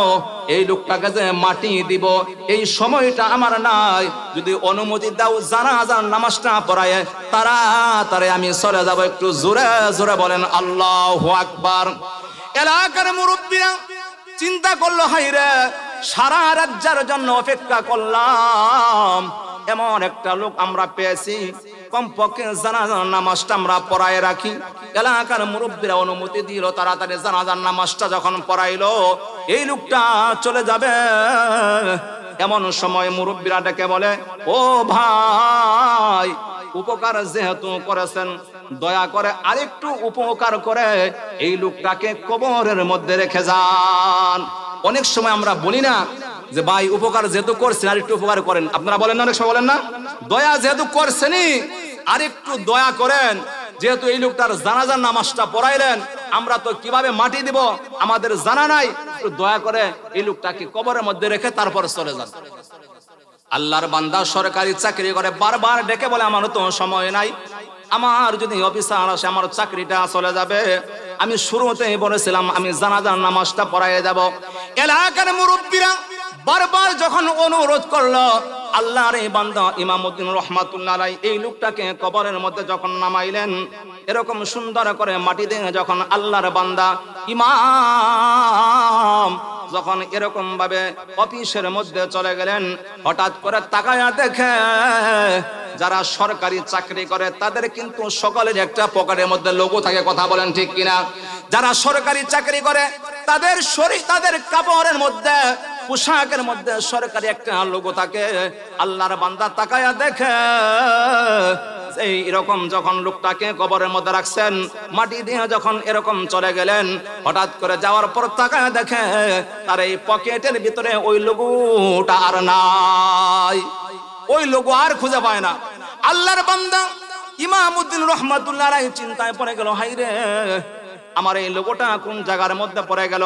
এই লোকটাকে যে মাটি দিব এই সময়টা আমার নাই, যদি অনুমতি দাও জানাজার নামাজটা পড়ায় তাড়াতাড়ি আমি চলে যাব। একটু জোরে জোরে বলেন আল্লাহু আকবার। এলাকার মুরব্বীরা চিন্তা করলো, হাইরে সারা রাজ্যের জন্য অপেক্ষা করলাম, এমন একটা লোক আমরা পেয়েছি, কমপক্ষে জানাজার নামাজটা আমরা পড়ায় রাখি। এলাকার মুরব্বীরা অনুমতি দিল, তাড়াতাড়ি জানাজার নামাজটা যখন পড়াইলো, এই লোকটা চলে যাবে, এমন সময় মুরব্বীরা ডেকে বলে, ও ভাই, উপকার যেহেতু করেছেন, দয়া করে আরেকটু উপকার করে এই লোকটাকে কবরের মধ্যে রেখে যান। অনেক সময় আমরা বলি না যে ভাই উপকার যেহেতু করছেন আরেকটু উপকার করেন, আপনারা বলেন না, অনেক সময় বলেন না, দয়া যেহেতু করছেনই আরেকটু দয়া করেন, যেহেতু এই লোকটার জানাজার নামাজটা পড়াইলেন, আমরা তো কিভাবে মাটি দিব আমাদের জানা নাই, একটু দয়া করে এই লোকটাকে কবরের মধ্যে রেখে তারপর চলে যান। আল্লাহর বান্দা সরকারি চাকরি করে, বারবার ডেকে বলে, আমার তো সময় নাই, আমার যদি অফিসার আসে আমার চাকরিটা চলে যাবে, আমি শুরুতেই বলেছিলাম আমি জানাজার নামাজটা পড়াইয়ে যাব। এলাকার মুরব্বীরা বারবার যখন অনুরোধ করলো, আল্লাহর এই বান্দা ইমামউদ্দিন রহমাতুল্লাহ আলাইহি এই লোকটাকে কবরের মধ্যে যখন নামাইলেন, এরকম সুন্দর করে মাটি দিয়ে যখন আল্লাহর বান্দা ইমাম যখন এরকম ভাবে অফিসের মধ্যে চলে গেলেন, হঠাৎ করে তাকায়া দেখে যারা সরকারি চাকরি করে তাদের কিন্তু সকলের একটা পকেটের মধ্যে লোগো থাকে, কথা বলেন ঠিক কিনা? যারা সরকারি চাকরি করে তাদের শরীর, তাদের কাপড়ের মধ্যে, পোশাকের মধ্যে সরকারি একটা লোগো থাকে। আল্লাহর বান্দা তাকায়া দেখে এই এরকম যখন লোকটাকে কবরের মধ্যে রাখছেন, মাটি দিয়ে যখন এরকম চলে গেলেন, হঠাৎ করে যাওয়ার পর তাকায়া দেখে তার এই পকেটের ভিতরে ওই লোগোটা আর নাই, ওই লোগো আর খুঁজে পায় না। আল্লাহর বান্দা ইমামউদ্দিন রহমাতুল্লাহ আলাইহি চিন্তায় পড়ে গেল, হাইরে আমার এই লোগোটা কোন জায়গার মধ্যে পড়ে গেল,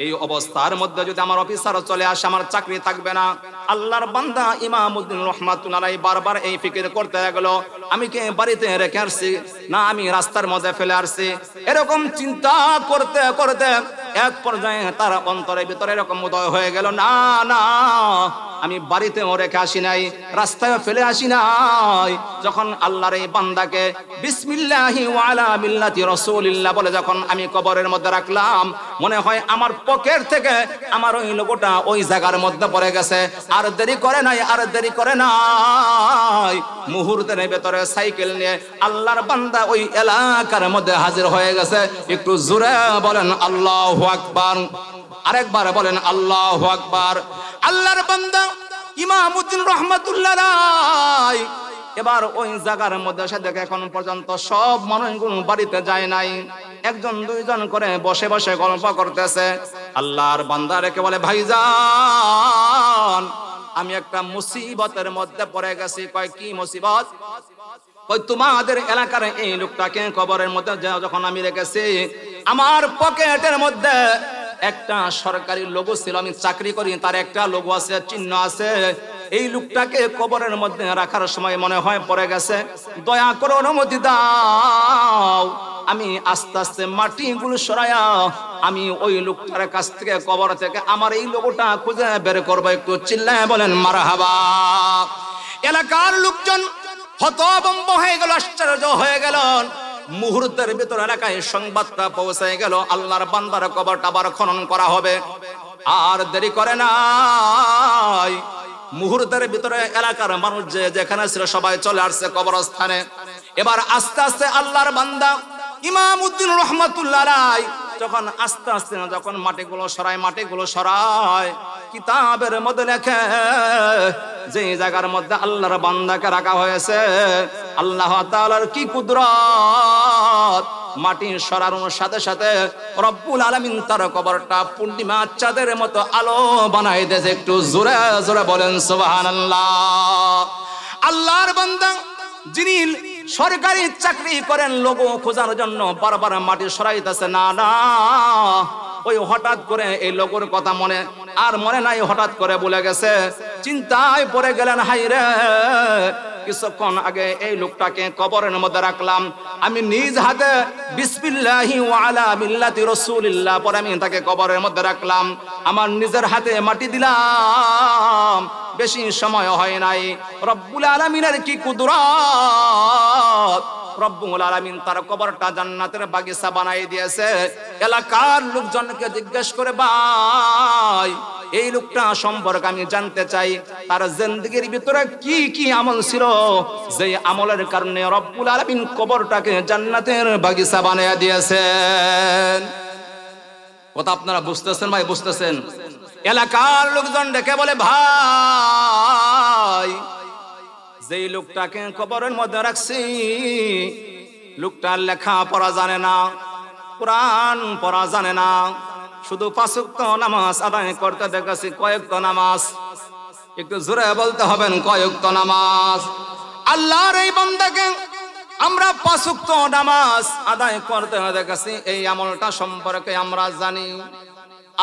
এই অবস্থার মধ্যে যদি আমার অফিসার চলে আসে আমার চাকরি থাকবে না। আল্লাহর বান্দা ইমামউদ্দিন রহমাতুল্লাহ আলাইহি বারবার এই ফিকির করতে লাগলো, আমি কি বাড়িতে রেখে আসছি না আমি রাস্তার মধ্যে ফেলে আসছি, এরকম চিন্তা করতে করতে এক পর্যায়ে তার অন্তরের ভিতরে এরকম উদয় হয়ে গেল, না না, আমি বাড়িতেও রেখে আসি নাই, রাস্তায় ফেলে আসি নাই। যখন আল্লাহর এই বান্দাকে বিসমিল্লাহি ওয়া আলা মিল্লাতি রাসূলিল্লাহ বলে যখন আমি কবরের মধ্যে রাখলাম, মনে হয় আমার পকেট থেকে আমার ওই লোগোটা ওই জায়গার মধ্যে পড়ে গেছে। আর দেরি করে নাই, আর দেরি করে নাই, মুহূর্তের ভেতরে সাইকেল নিয়ে আল্লাহর বান্দা ওই এলাকার মধ্যে হাজির হয়ে গেছে। একটু জোরে বলেন আল্লাহু আকবার, আরেকবার বলেন আল্লাহু আকবার। আল্লাহর বান্দা ইমামউদ্দিন রহমাতুল্লাহ আলাইহি এবার ওই জায়গার মধ্যে সে দেখে এখন পর্যন্ত সব মানুষগুলো বাড়িতে যায় নাই, একজন দুইজন করে বসে বসে গল্প করতেছে। আল্লাহর বান্দা রেখে বলে, ভাইজান আমি একটা মুসিবতের মধ্যে পড়ে গেছি। কয় কি মুসিবত? কই তোমাদের এলাকার এই লোকটাকে কবরের মধ্যে যখন আমি রেখেছি, আমার পকেটের মধ্যে একটা সরকারি লোগো ছিল, আমি চাকরি করি তার একটা লোগো আছে, চিহ্ন আছে, এই লোকটাকে কবরের মধ্যে রাখার সময় মনে হয় পড়ে গেছে, দয়া করে অনুমতি দাও, আমি আস্তে আস্তে মাটিগুলো সরাইয়া আমি ওই লোকটার কাছ থেকে কবর থেকে আমার এই লোগোটা খুঁজে বের করবো। একটু চিল্লায় বলেন মারহাবা। এলাকার লোকজন হতভম্ব হয়ে গেল, আশ্চর্য হয়ে গেল। মুহূর্তের ভিতর এলাকায় সংবাদটা পৌঁছে গেল, আল্লাহর বান্দার কবরটা আবার খনন করা হবে। আর দেরি করে নাই, মুহূর্তের ভিতরে এলাকার মানুষ যেখানে ছিল সবাই চলে আসছে কবরস্থানে। এবার আস্তে আস্তে আল্লাহর বান্দা ইমামউদ্দিন রহমাতুল্লাহ আলাইহি যখন আস্তে আস্তে যখন মাটিগুলো সরায় কিতাবের মধ্যে লেখে যে জায়গার মধ্যে আল্লাহর বান্দাকে রাখা হয়েছে, আল্লাহ তাআলার কি কুদরত, মাটি সরানোর সাথে সাথে রব্বুল আলামিন তার কবরটা পূর্ণিমা চাঁদের মতো আলো বানাই দিয়েছে। একটু জোরে জোরে বলেন সুবহানাল্লাহ। আল্লাহর বান্দা যিনি সরকারি চাকরি করেন, লোগো খোঁজার জন্য বারবার মাটি সরাইতেছে, না ওই হঠাৎ করে এই লোগোর কথা মনে নাই, হঠাৎ করে ভুলে গেছে, চিন্তায় পড়ে গেলেন, হাইরে কিছুক্ষণ আগে এই লোকটাকে কবরের মধ্যে রাখলাম, আমি নিজ হাতে বিসমিল্লাহি ওয়া আলা মিল্লাতি রাসূলিল্লাহ পরে আমি তাকে কবরের মধ্যে রাখলাম, আমার নিজের হাতে মাটি দিলাম, বেশি সময় হয় নাই। রব্বুল আলামিনের কি কুদরত, রব্বুল আলামিন তার কবরটা জান্নাতের বাগিচা বানাই দিয়েছে। এলাকার লোকজনকে জিজ্ঞেস করে, ভাই এই লোকটা সম্পর্কে আমি জানতে চাই, তার জিন্দেগির ভিতরে কি কি আমল ছিল যে আমলের কারণে রব্বুল আলামিন কবরটাকে জান্নাতের বাগিচা বানিয়ে দিয়েছেন। কথা আপনারা বুঝতেছেন ভাই, বুঝতেছেন? এলাকার লোকজন ডেকে বলে, ভাই যেই লোকটাকে কবরের মধ্যে রাখছি, লোকটার লেখা পড়া জানে না, কোরআন পড়া জানে না, শুধু 5 ওয়াক্ত নামাজ আদায় করতে দেখেছি। কয়েক নামাজ, একটু জোরে বলতে হবেন, কয়েক নামাজ। আল্লাহর এই বান্দাকে আমরা 5 ওয়াক্ত নামাজ আদায় করতে দেখেছি, এই আমলটা সম্পর্কে আমরা জানি।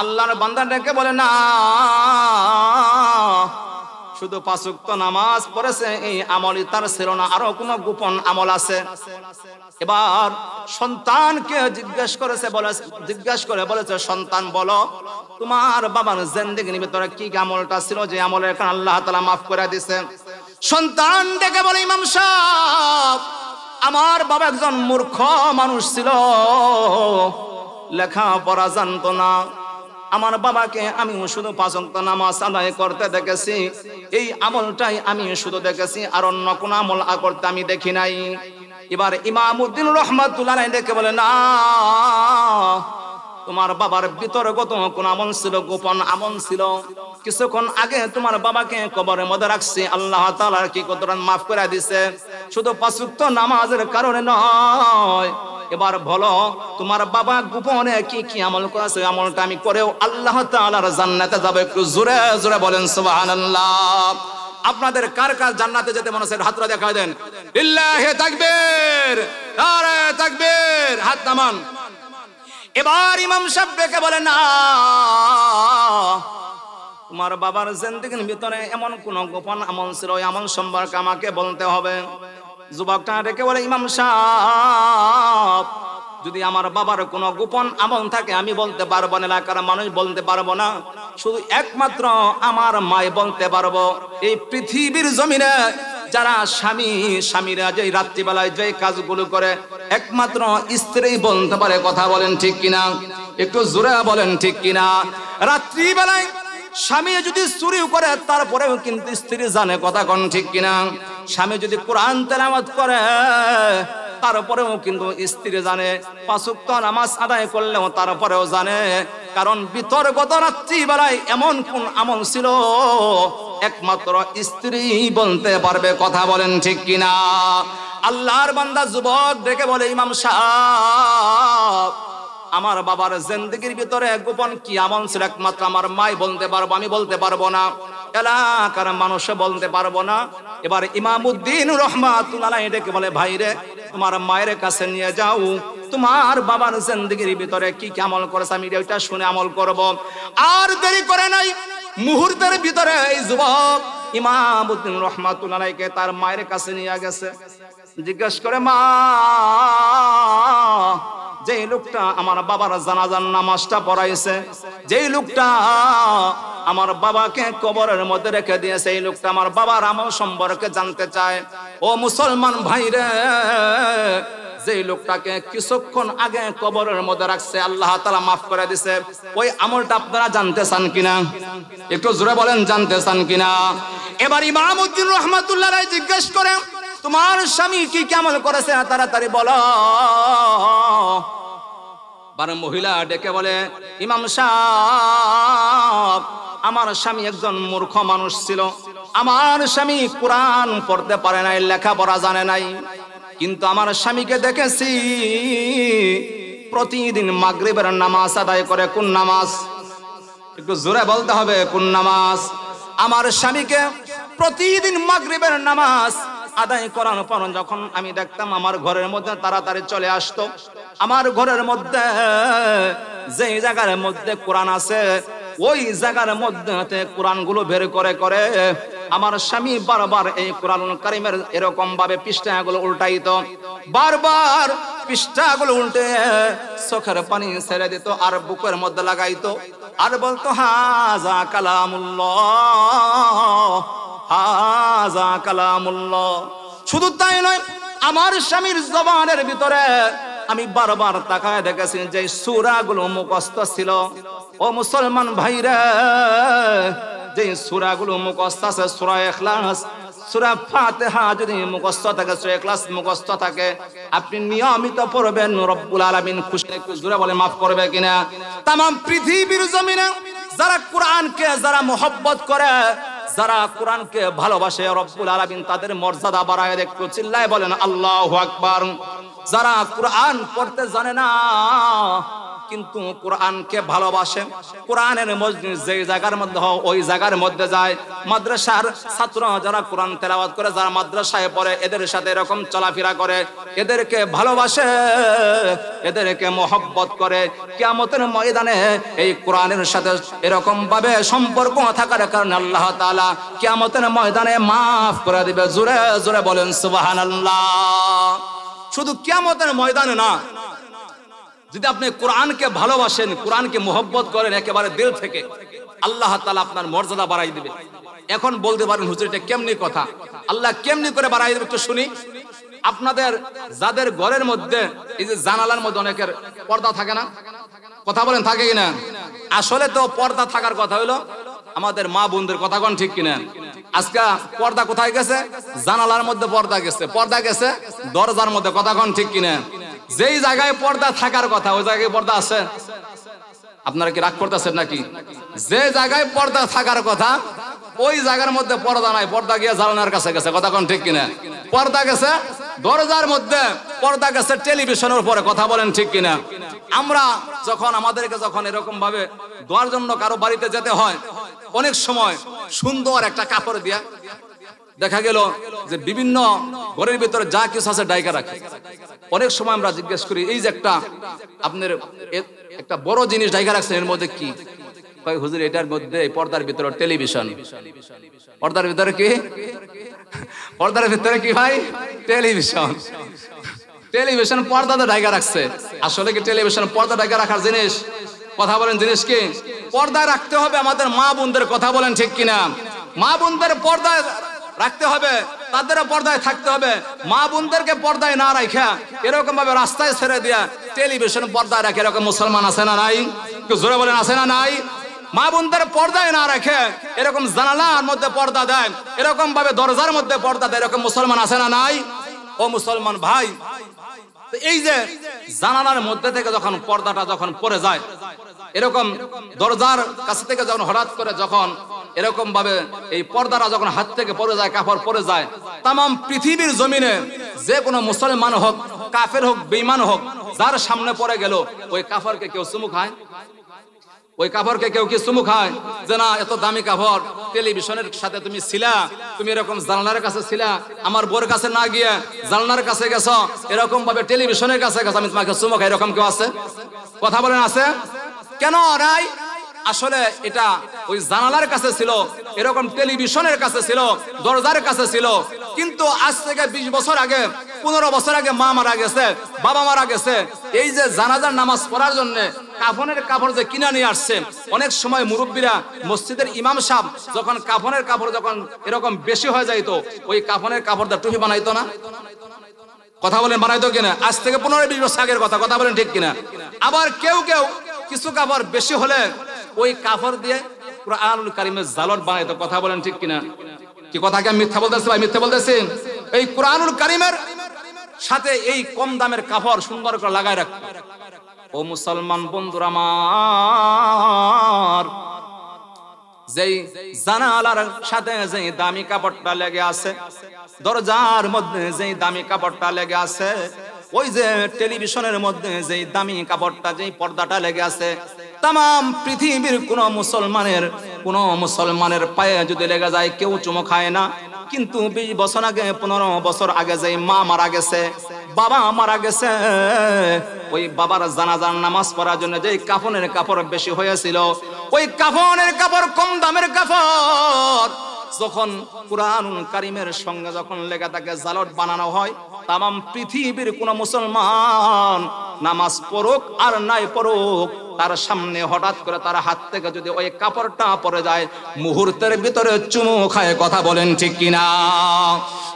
আল্লাহর বান্দা ডেকে বলে, না শুধু 5 ওয়াক্ত নামাজ পড়েছে এই আমলই তার ছিল না, আরো কোনো গোপন আমল আছে। এবার সন্তানকে জিজ্ঞেস করে বলেছে, সন্তান বলো তোমার বাবার জিন্দেগির ভিতরে কি আমলটা ছিল যে আমলের কারণে আল্লাহ তাআলা মাফ করে দিয়েছে। সন্তান ডেকে বলে, ইমাম সাহেব আমার বাবা একজন মূর্খ মানুষ ছিল, লেখা পড়া জানতো না, আমার বাবাকে আমি শুধু 5 ওয়াক্ত নামাজ আদায় করতে দেখেছি, এই আমলটাই আমি শুধু দেখেছি, আর অন্য কোন আমল করতে আমি দেখি নাই। এবার ইমামউদ্দিন রহমাতুল্লাহ আলাইহি দেখে বলে, না তোমার বাবার ভিতরগত কোন আমল ছিল, গোপন আমল ছিল, কিছুক্ষণ আগে তোমার বাবাকে কবরের মধ্যে রাখছি, আল্লাহ তাআলার কি কুদরত মাফ করে দিয়েছে, শুধু 5 ওয়াক্ত নামাজের কারণে নয়। এবার বলো তোমার বাবা গোপনে কি কি আমল করেছে, আমলটা আমি করেও আল্লাহ তাআলার জান্নাতে যাব। একটু জোরে জোরে বলেন সুবহানাল্লাহ। আপনাদের কার কার জান্নাতে যেতে মনে হচ্ছে হাতটা দেখায় দেন, লিল্লাহি তাকবীর, নারে তাকবীর, হাত নামান। এবার ইমাম সাহেব ডেকে বলেন, না তোমার বাবার জিন্দেগির ভিতরে এমন কোন গোপন আমল ছিল, ওই আমল সম্পর্কে আমাকে বলতে হবে। যুবকটা ডেকে বলে, ইমাম সাহেব যদি আমার বাবার কোনো গোপন আমল থাকে আমি বলতে পারবো না, এলাকার মানুষ বলতে পারবো না, শুধু একমাত্র আমার মাই বলতে পারবো। এই পৃথিবীর জমিনে যারা স্বামীরা যে রাত্রিবেলায় যে কাজগুলো করে একমাত্র স্ত্রী বলতে পারে। কথা বলেন ঠিক কিনা? একটু জোরে বলেন ঠিক কিনা? রাত্রিবেলায় স্বামী যদি চুরি করে তারপরেও কিন্তু স্ত্রী জানে। কথা কোন ঠিক কিনা? স্বামী যদি কোরআন তেলাওয়াত করে তারপরেও কিন্তু স্ত্রী জানে। 5 ওয়াক্ত নামাজ আদায় করলেও তারপরেও জানে, কারণ বিতর্গত রাত্রিবেলায় এমন কোন আমল ছিল একমাত্র স্ত্রী বলতে পারবে। কথা বলেন ঠিক কিনা? আল্লাহর বান্দা যুবক ডেকে বলে, ইমাম সাহেব আমার বাবার জিন্দেগির ভিতরে গোপন কি আমল ছিল একমাত্র আমার মাই বলতে পারবো, আমি বলতে পারবো না, এলাকার মানুষ বলতে পারবো না। এবার ইমামউদ্দিন রহমাতুল্লাহ আলাইহি ডেকে বলে, ভাই রে তোমার মায়ের কাছে নিয়ে যাও, তোমার বাবার জিন্দেগির ভিতরে কি কি আমল করেছে আমি এটা শুনে আমল করব। আর দেরি করে নাই, মুহূর্তের ভিতরে এই যুবক ইমামউদ্দিন রহমাতুল্লাহ আলাইহিকে তার মায়ের কাছে নিয়ে গেছে। জিজ্ঞেস করে, মা যেই লোকটা আমার বাবার জানাজার নামাজটা পড়াইছে, যেই লোকটা আমার বাবাকে কবরের মধ্যে রেখে দিয়েছে, এই লোকটা আমার বাবার আমল সম্পর্কে জানতে চায়। ও মুসলমান ভাই রে, যে লোকটাকে কিছুক্ষণ আগে কবরের মধ্যে রাখছে আল্লাহ তাআলা মাফ করে দিয়েছে, ওই আমলটা আপনারা জানতে চান কিনা? একটু জোরে বলেন, জানতে চান কিনা? এবার ইমাম উদ্দিন রহমাতুল্লাহ আলাইহি জিজ্ঞেস করে, তোমার স্বামী কি কি আমল করেছে তাড়াতাড়ি বলো। বার মহিলা ডেকে বলে, ইমাম সাহেব, আমার স্বামী একজন মূর্খ মানুষ ছিল। আমার স্বামী কোরআন পড়তে পারে নাই, লেখাপড়া জানে নাই, কিন্তু আমার স্বামীকে দেখেছি প্রতিদিন মাগরিবের নামাজ আদায় করে। কোন নামাজ? একটু জোরে বলতে হবে, কোন নামাজ? আমার স্বামীকে প্রতিদিন মাগরিবের নামাজ আদায় করার পর যখন আমি দেখতাম আমার ঘরের মধ্যে তাড়াতাড়ি চলে আসতো। আমার ঘরের মধ্যে যে জায়গার মধ্যে কোরআন আছে ওই জায়গার মধ্যে কোরআনগুলো বের করে করে আমার স্বামী বারবার এই কোরআনুল কারীমের এরকম ভাবে পৃষ্ঠাগুলো উল্টাইতো, বারবার পৃষ্ঠাগুলো উল্টে চোখের পানি ছেড়ে দিত আর বুকের মধ্যে লাগাইতো আর বলতো, হাযা কালামুল্লাহ, হাযা কালামুল্লাহ। শুধু তাই নয়, আমার স্বামীর জবানের ভিতরে আমি বারবার তাকায় দেখেছি যে সূরাগুলো মুখস্থ ছিল। ও মুসলমান ভাইরা, যে সূরাগুলো মুখস্থ আছে, সূরা ইখলাস, সূরা ফাতিহা যদি মুখস্থ থাকে, সূরা ইখলাস মুখস্থ থাকে, আপনি নিয়মিত পড়বেন, রব্বুল আলামিন খুশি। একটু জোরে বলে মাফ করবে কিনা? তাম পৃথিবীর জমিনে যারা কোরআনকে যারা মহব্বত করে, যারা কোরআনকে ভালোবাসে, রব্বুল আলামিন তাদের মর্যাদা বাড়ায়। একটু চিল্লায় বলেন আল্লাহু আকবার। যারা কোরআন পড়তে জানে না কিন্তু কোরআনকে ভালোবাসে, কোরআনের মজলিস যে জায়গার মধ্যে হয় ওই জায়গার মধ্যে যায়, মাদ্রাসার ছাত্র যারা কোরআন তেলাওয়াত করে, যারা মাদ্রাসায় পড়ে, এদের সাথে এরকম চলাফেরা করে, এদেরকে ভালোবাসে, এদেরকে মহব্বত করে, কিয়ামতের ময়দানে এই কোরআনের সাথে এরকম ভাবে সম্পর্ক থাকার কারণে আল্লাহ তাআলা কিয়ামতের ময়দানে মাফ করে দিবে। জোরে জোরে বলেন সুবহানাল্লাহ। শুধু কিয়ামতের ময়দানে না, যদি আপনি কোরআনকে ভালোবাসেন, কোরআনকে মহব্বত করেন একেবারে দিল থেকে, আল্লাহ তাআলা আপনার মর্যাদা বাড়াই দিবে। এখন বলতে পারেন, হুজুর এটা কেমনি কথা? আল্লাহ কেমনি করে বাড়াই দেবে? একটু শুনি। আপনাদের যাদের ঘরের মধ্যে এই যে জানালার মধ্যে অনেকের পর্দা থাকে না, কথা বলেন থাকে কিনা? আসলে তো পর্দা থাকার কথা হলো আমাদের মা বোনদের, কথা কোন ঠিক কিনা? আজকে পর্দা কোথায় গেছে? জানালার মধ্যে পর্দা গেছে, পর্দা গেছে দরজার মধ্যে, কথা কোন ঠিক কিনা? যেই জায়গায় পর্দা থাকার কথা ওই জায়গায় পর্দা আছে? আপনারা কি রাগ করতেছেন নাকি? যে জায়গায় পর্দা থাকার কথা ওই জায়গার মধ্যে পর্দা নাই, পর্দা গিয়ে জানালার কাছে গেছে, কথা কোন ঠিক কিনা? পর্দা গেছে দরজার মধ্যে, পর্দা গেছে টেলিভিশনের উপরে, কথা বলেন ঠিক কিনা? আমরা যখন আমাদেরকে যখন এরকম ভাবে দোয়ার জন্য কারো বাড়িতে যেতে হয়, অনেক সময় সুন্দর একটা কাপড় দিয়া দেখা গেল যে বিভিন্ন ঘরের ভিতরে যা কিছু আছে ডাইকা রাখে। অনেক সময় আমরা জিজ্ঞেস করি, এই যে একটা আপনার একটা বড় জিনিস ডাইকা রাখছেন, এর মধ্যে কি? কয় হুজুর এটার মধ্যে এই পর্দার ভিতরে টেলিভিশন। পর্দার ভিতরে কি? পর্দার ভিতরে কি ভাই? টেলিভিশন। টেলিভিশন পর্দাতে ডাইকা রাখছে। আসলে কি টেলিভিশন পর্দা ডাইকা রাখার জিনিস? কথা বলেন জিনিস কি? পর্দা রাখতে হবে আমাদের মা বোনদের, কথা বলেন ঠিক কিনা? মা বোনদের পর্দায় রাখতে হবে, তাদের পর্দায় থাকতে হবে। মা বোনদেরকে পর্দায় না রাখা এরকম ভাবে রাস্তায় ছেড়ে দিয়া টেলিভিশন পর্দায় রাখে এরকম মুসলমান আছে না নাই? জোরে বলেন আছে না নাই? মা বোনদের পর্দায় না রাখে এরকম জানালার মধ্যে পর্দা দেয়, এরকম ভাবে দরজার মধ্যে পর্দা দেয়, এরকম মুসলমান আছে না নাই? ও মুসলমান ভাই, এই যে জানালার মধ্যে থেকে যখন পর্দাটা যখন পড়ে যায়, এরকম দরজার কাছ থেকে যখন হঠাৎ করে যখন এরকম ভাবে এই পর্দাটা যখন হাত থেকে পড়ে যায়, কাপড় পড়ে যায়, তাম পৃথিবীর জমিনে যে কোনো মুসলমান হোক, কাফের হোক, বেঈমান হোক, যার সামনে পড়ে গেল ওই কাপড়কে কেউ চুমু খায়? ওই কাপড়কে কেউ কি চুমু খায়? যে না এত দামি কাপড়, টেলিভিশনের সাথে তুমি ছিলা, তুমি এরকম জানলার কাছে ছিলা, আমার বোর কাছে না গিয়ে জানলার কাছে গেছো, এরকম ভাবে টেলিভিশনের কাছে গেছো, আমি তোমাকে চুমু খাই, এরকম কেউ আছে? কথা বলেন আছে? কেন নাই? আসলে এটা ওই জানালার কাছে ছিল, এরকম টেলিভিশনের কাছে ছিল, দরজার কাছে ছিল। কিন্তু আজ থেকে 20 বছর আগে, 15 বছর আগে মা মারা গেছে, বাবা মারা গেছে, এই যে জানাজার নামাজ পড়ার জন্য কাফনের কাপড় যে কিনে নিয়ে আসছে, অনেক সময় মুরব্বীরা, মসজিদের ইমাম সাহেব যখন কাফনের কাপড় যখন এরকম বেশি হয়ে যাইতো, ওই কাফনের কাপড় দিয়ে টুপি বানাইতো না? কথা বলেন বানাইতো কিনা? আজ থেকে 15-20 বছর আগের কথা, কথা বলেন ঠিক কিনা? আবার কেউ কেউ কিছু কাপড় বেশি হলে ওই কাপড় দিয়ে কুরআনুল কারীমের জালট বানাইতো। কথা বলেন ঠিক কিনা? কি কথা কি আমি মিথ্যা বলতেছি ভাই? মিথ্যা বলতেছি? এই কুরআনুল কারীমের সাথে এই কম দামের কাপড় সুন্দর করে লাগায় রাখতো। ও মুসলমান বন্ধুরা আমার, যেই জানালার সাথে যেই দামি কাপড়টা লেগে আছে, দরজার মধ্যে যেই দামি কাপড়টা লেগে আছে, ওই যে টেলিভিশনের মধ্যে যেই দামি কাপড়টা, যেই পর্দাটা লেগে আছে, তাম পৃথিবীর কোন মুসলমানের পায়ে যদি লেগে যায় কেউ চুমো খায় না। কিন্তু 20 বছর আগে, 15 বছর আগে যেই মা মারা গেছে, বাবা মারা গেছে, ওই বাবার জানাজার নামাজ পড়ার জন্য যেই কাফনের কাপড় বেশি হয়েছিল, ওই কাফনের কাপড় কম দামের কাপড় যখন কুরআনুল কারীমের সঙ্গে যখন লেগে থাকে, জালট বানানো হয়, তাম পৃথিবীর কোন মুসলমান নামাজ পড়ুক আর নাই পড়ুক, তার সামনে হঠাৎ করে তার হাত থেকে যদি ওই কাপড়টা পড়ে যায়, মুহূর্তের ভিতরে চুমু খায়। কথা বলেন ঠিক কিনা?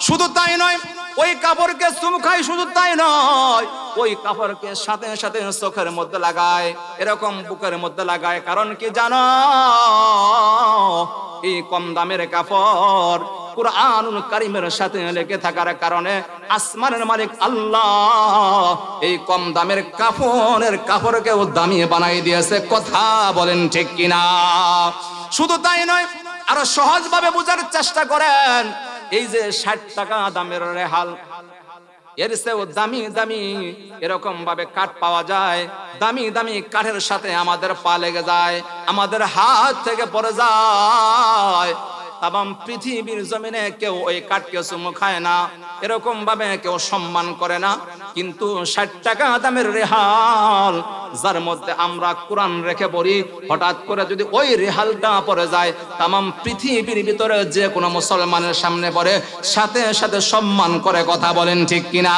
শুধু তাই নয়, ওই কাপড়কে চুমু খায়, শুধু তাই নয়, ওই কাপড়কে সাথে সাথে চোখের মধ্যে লাগায়, এরকম বুকের মধ্যে লাগায়। কারণ কি জানো? এই কম দামের কাপড় কুরআনুল কারীমের সাথে লেগে থাকার কারণে আসমানের মালিক আল্লাহ এই কম দামের কাপড়কেও দামি বানাই দিয়েছে। কথা বলেন ঠিক কিনা? শুধু তাই নয়, আরো সহজ ভাবে বোঝার চেষ্টা করেন। এই যে 60 টাকা দামের রেহাল, এর চেয়েও দামি দামি এরকম ভাবে কাঠ পাওয়া যায়। দামি দামি কাঠের সাথে আমাদের পা লেগে যায়, আমাদের হাত থেকে পড়ে যায়। তাম পৃথিবীর জমিনে কেউ ওই কাঠকে চুমু খায় না, এরকম ভাবে কেউ সম্মান করে না। কিন্তু 60 টাকা দামের রেহাল, যার মধ্যে আমরা কোরআন রেখে পড়ি, হঠাৎ করে যদি ওই রেহালটা পড়ে যায়, তাম পৃথিবীর ভিতরে যে কোনো মুসলমানের সামনে পড়ে, সাথে সাথে সম্মান করে। কথা বলেন ঠিক কিনা?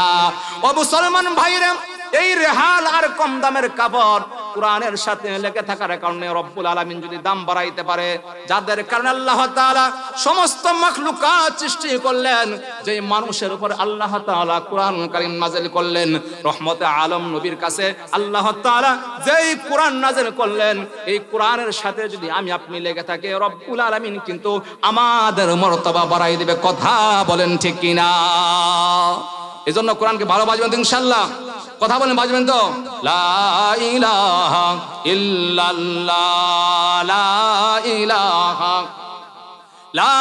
ও মুসলমান ভাইরা, এই রেহাল আর কম দামের কাপড় কুরআনের সাথে লেগে থাকার কারণে রব্বুল আলামিন যদি দাম বাড়াইতে পারে, যাদের কারণে আল্লাহ তাআলা সমস্ত মাখলুকাত সৃষ্টি করলেন, যে মানুষের উপর আল্লাহ তাআলা কোরআন কারীম নাযিল করলেন, রহমতে আলম নবীর কাছে আল্লাহ তাআলা যেই কোরআন নাযিল করলেন, এই কোরআনের সাথে যদি আমি আপনি লেগে থাকি, রব্বুল আলামিন কিন্তু আমাদের মর্তবা বাড়াই দিবে। কথা বলেন ঠিক কিনা? এজন্য কোরআনকে ভালো বাজবেন তো ইনশাআল্লাহ? কথা বলেন, বাজবেন তো? লা ইলাহা ইল্লাল্লাহ, লা ইলাহা, লা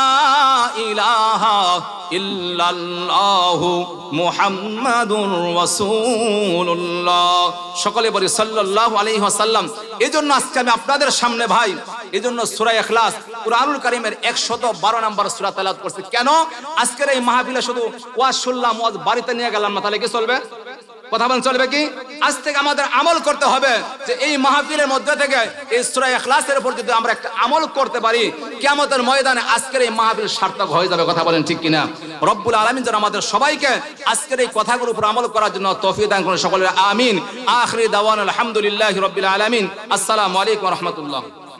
ইলাহা ইল্লাল্লাহু মুহাম্মাদুর রাসূলুল্লাহ। সকলে বলি সাল্লাল্লাহু আলাইহি ওয়াসাল্লাম। এজন্য আজকে আমি আপনাদের সামনে ভাই, এজন্য সূরা ইখলাস কুরআনুল কারীমের 112 নম্বর সূরা তেলাওয়াত করছি। কেন? আজকের এই মাহফিলে শুধু ওয়াজ শুনলাম, ওয়াজ বাড়িতে নিয়ে গেলাম না, তাহলে কি চলবে? কথা বলেন, চলবে কি? আজ থেকে আমাদের আমল করতে হবে, যে এই মাহফিলের মধ্যে থেকে এই সূরা ইখলাসের উপর যদি আমরা একটা আমল করতে পারি, কিয়ামতের ময়দানে আজকের এই মাহফিল সার্থক হয়ে যাবে। কথা বলেন ঠিক কিনা? রব্বুল আলামিন যেন আমাদের সবাইকে আজকের এই কথাগুলোর উপর আমল করার জন্য তৌফিক দান করুন। সকলের আমিন। আখিরি দাওয়ানা আলহামদুলিল্লাহি রাব্বিল আলামিন। আসসালামু আলাইকুম ওয়া রাহমাতুল্লাহ।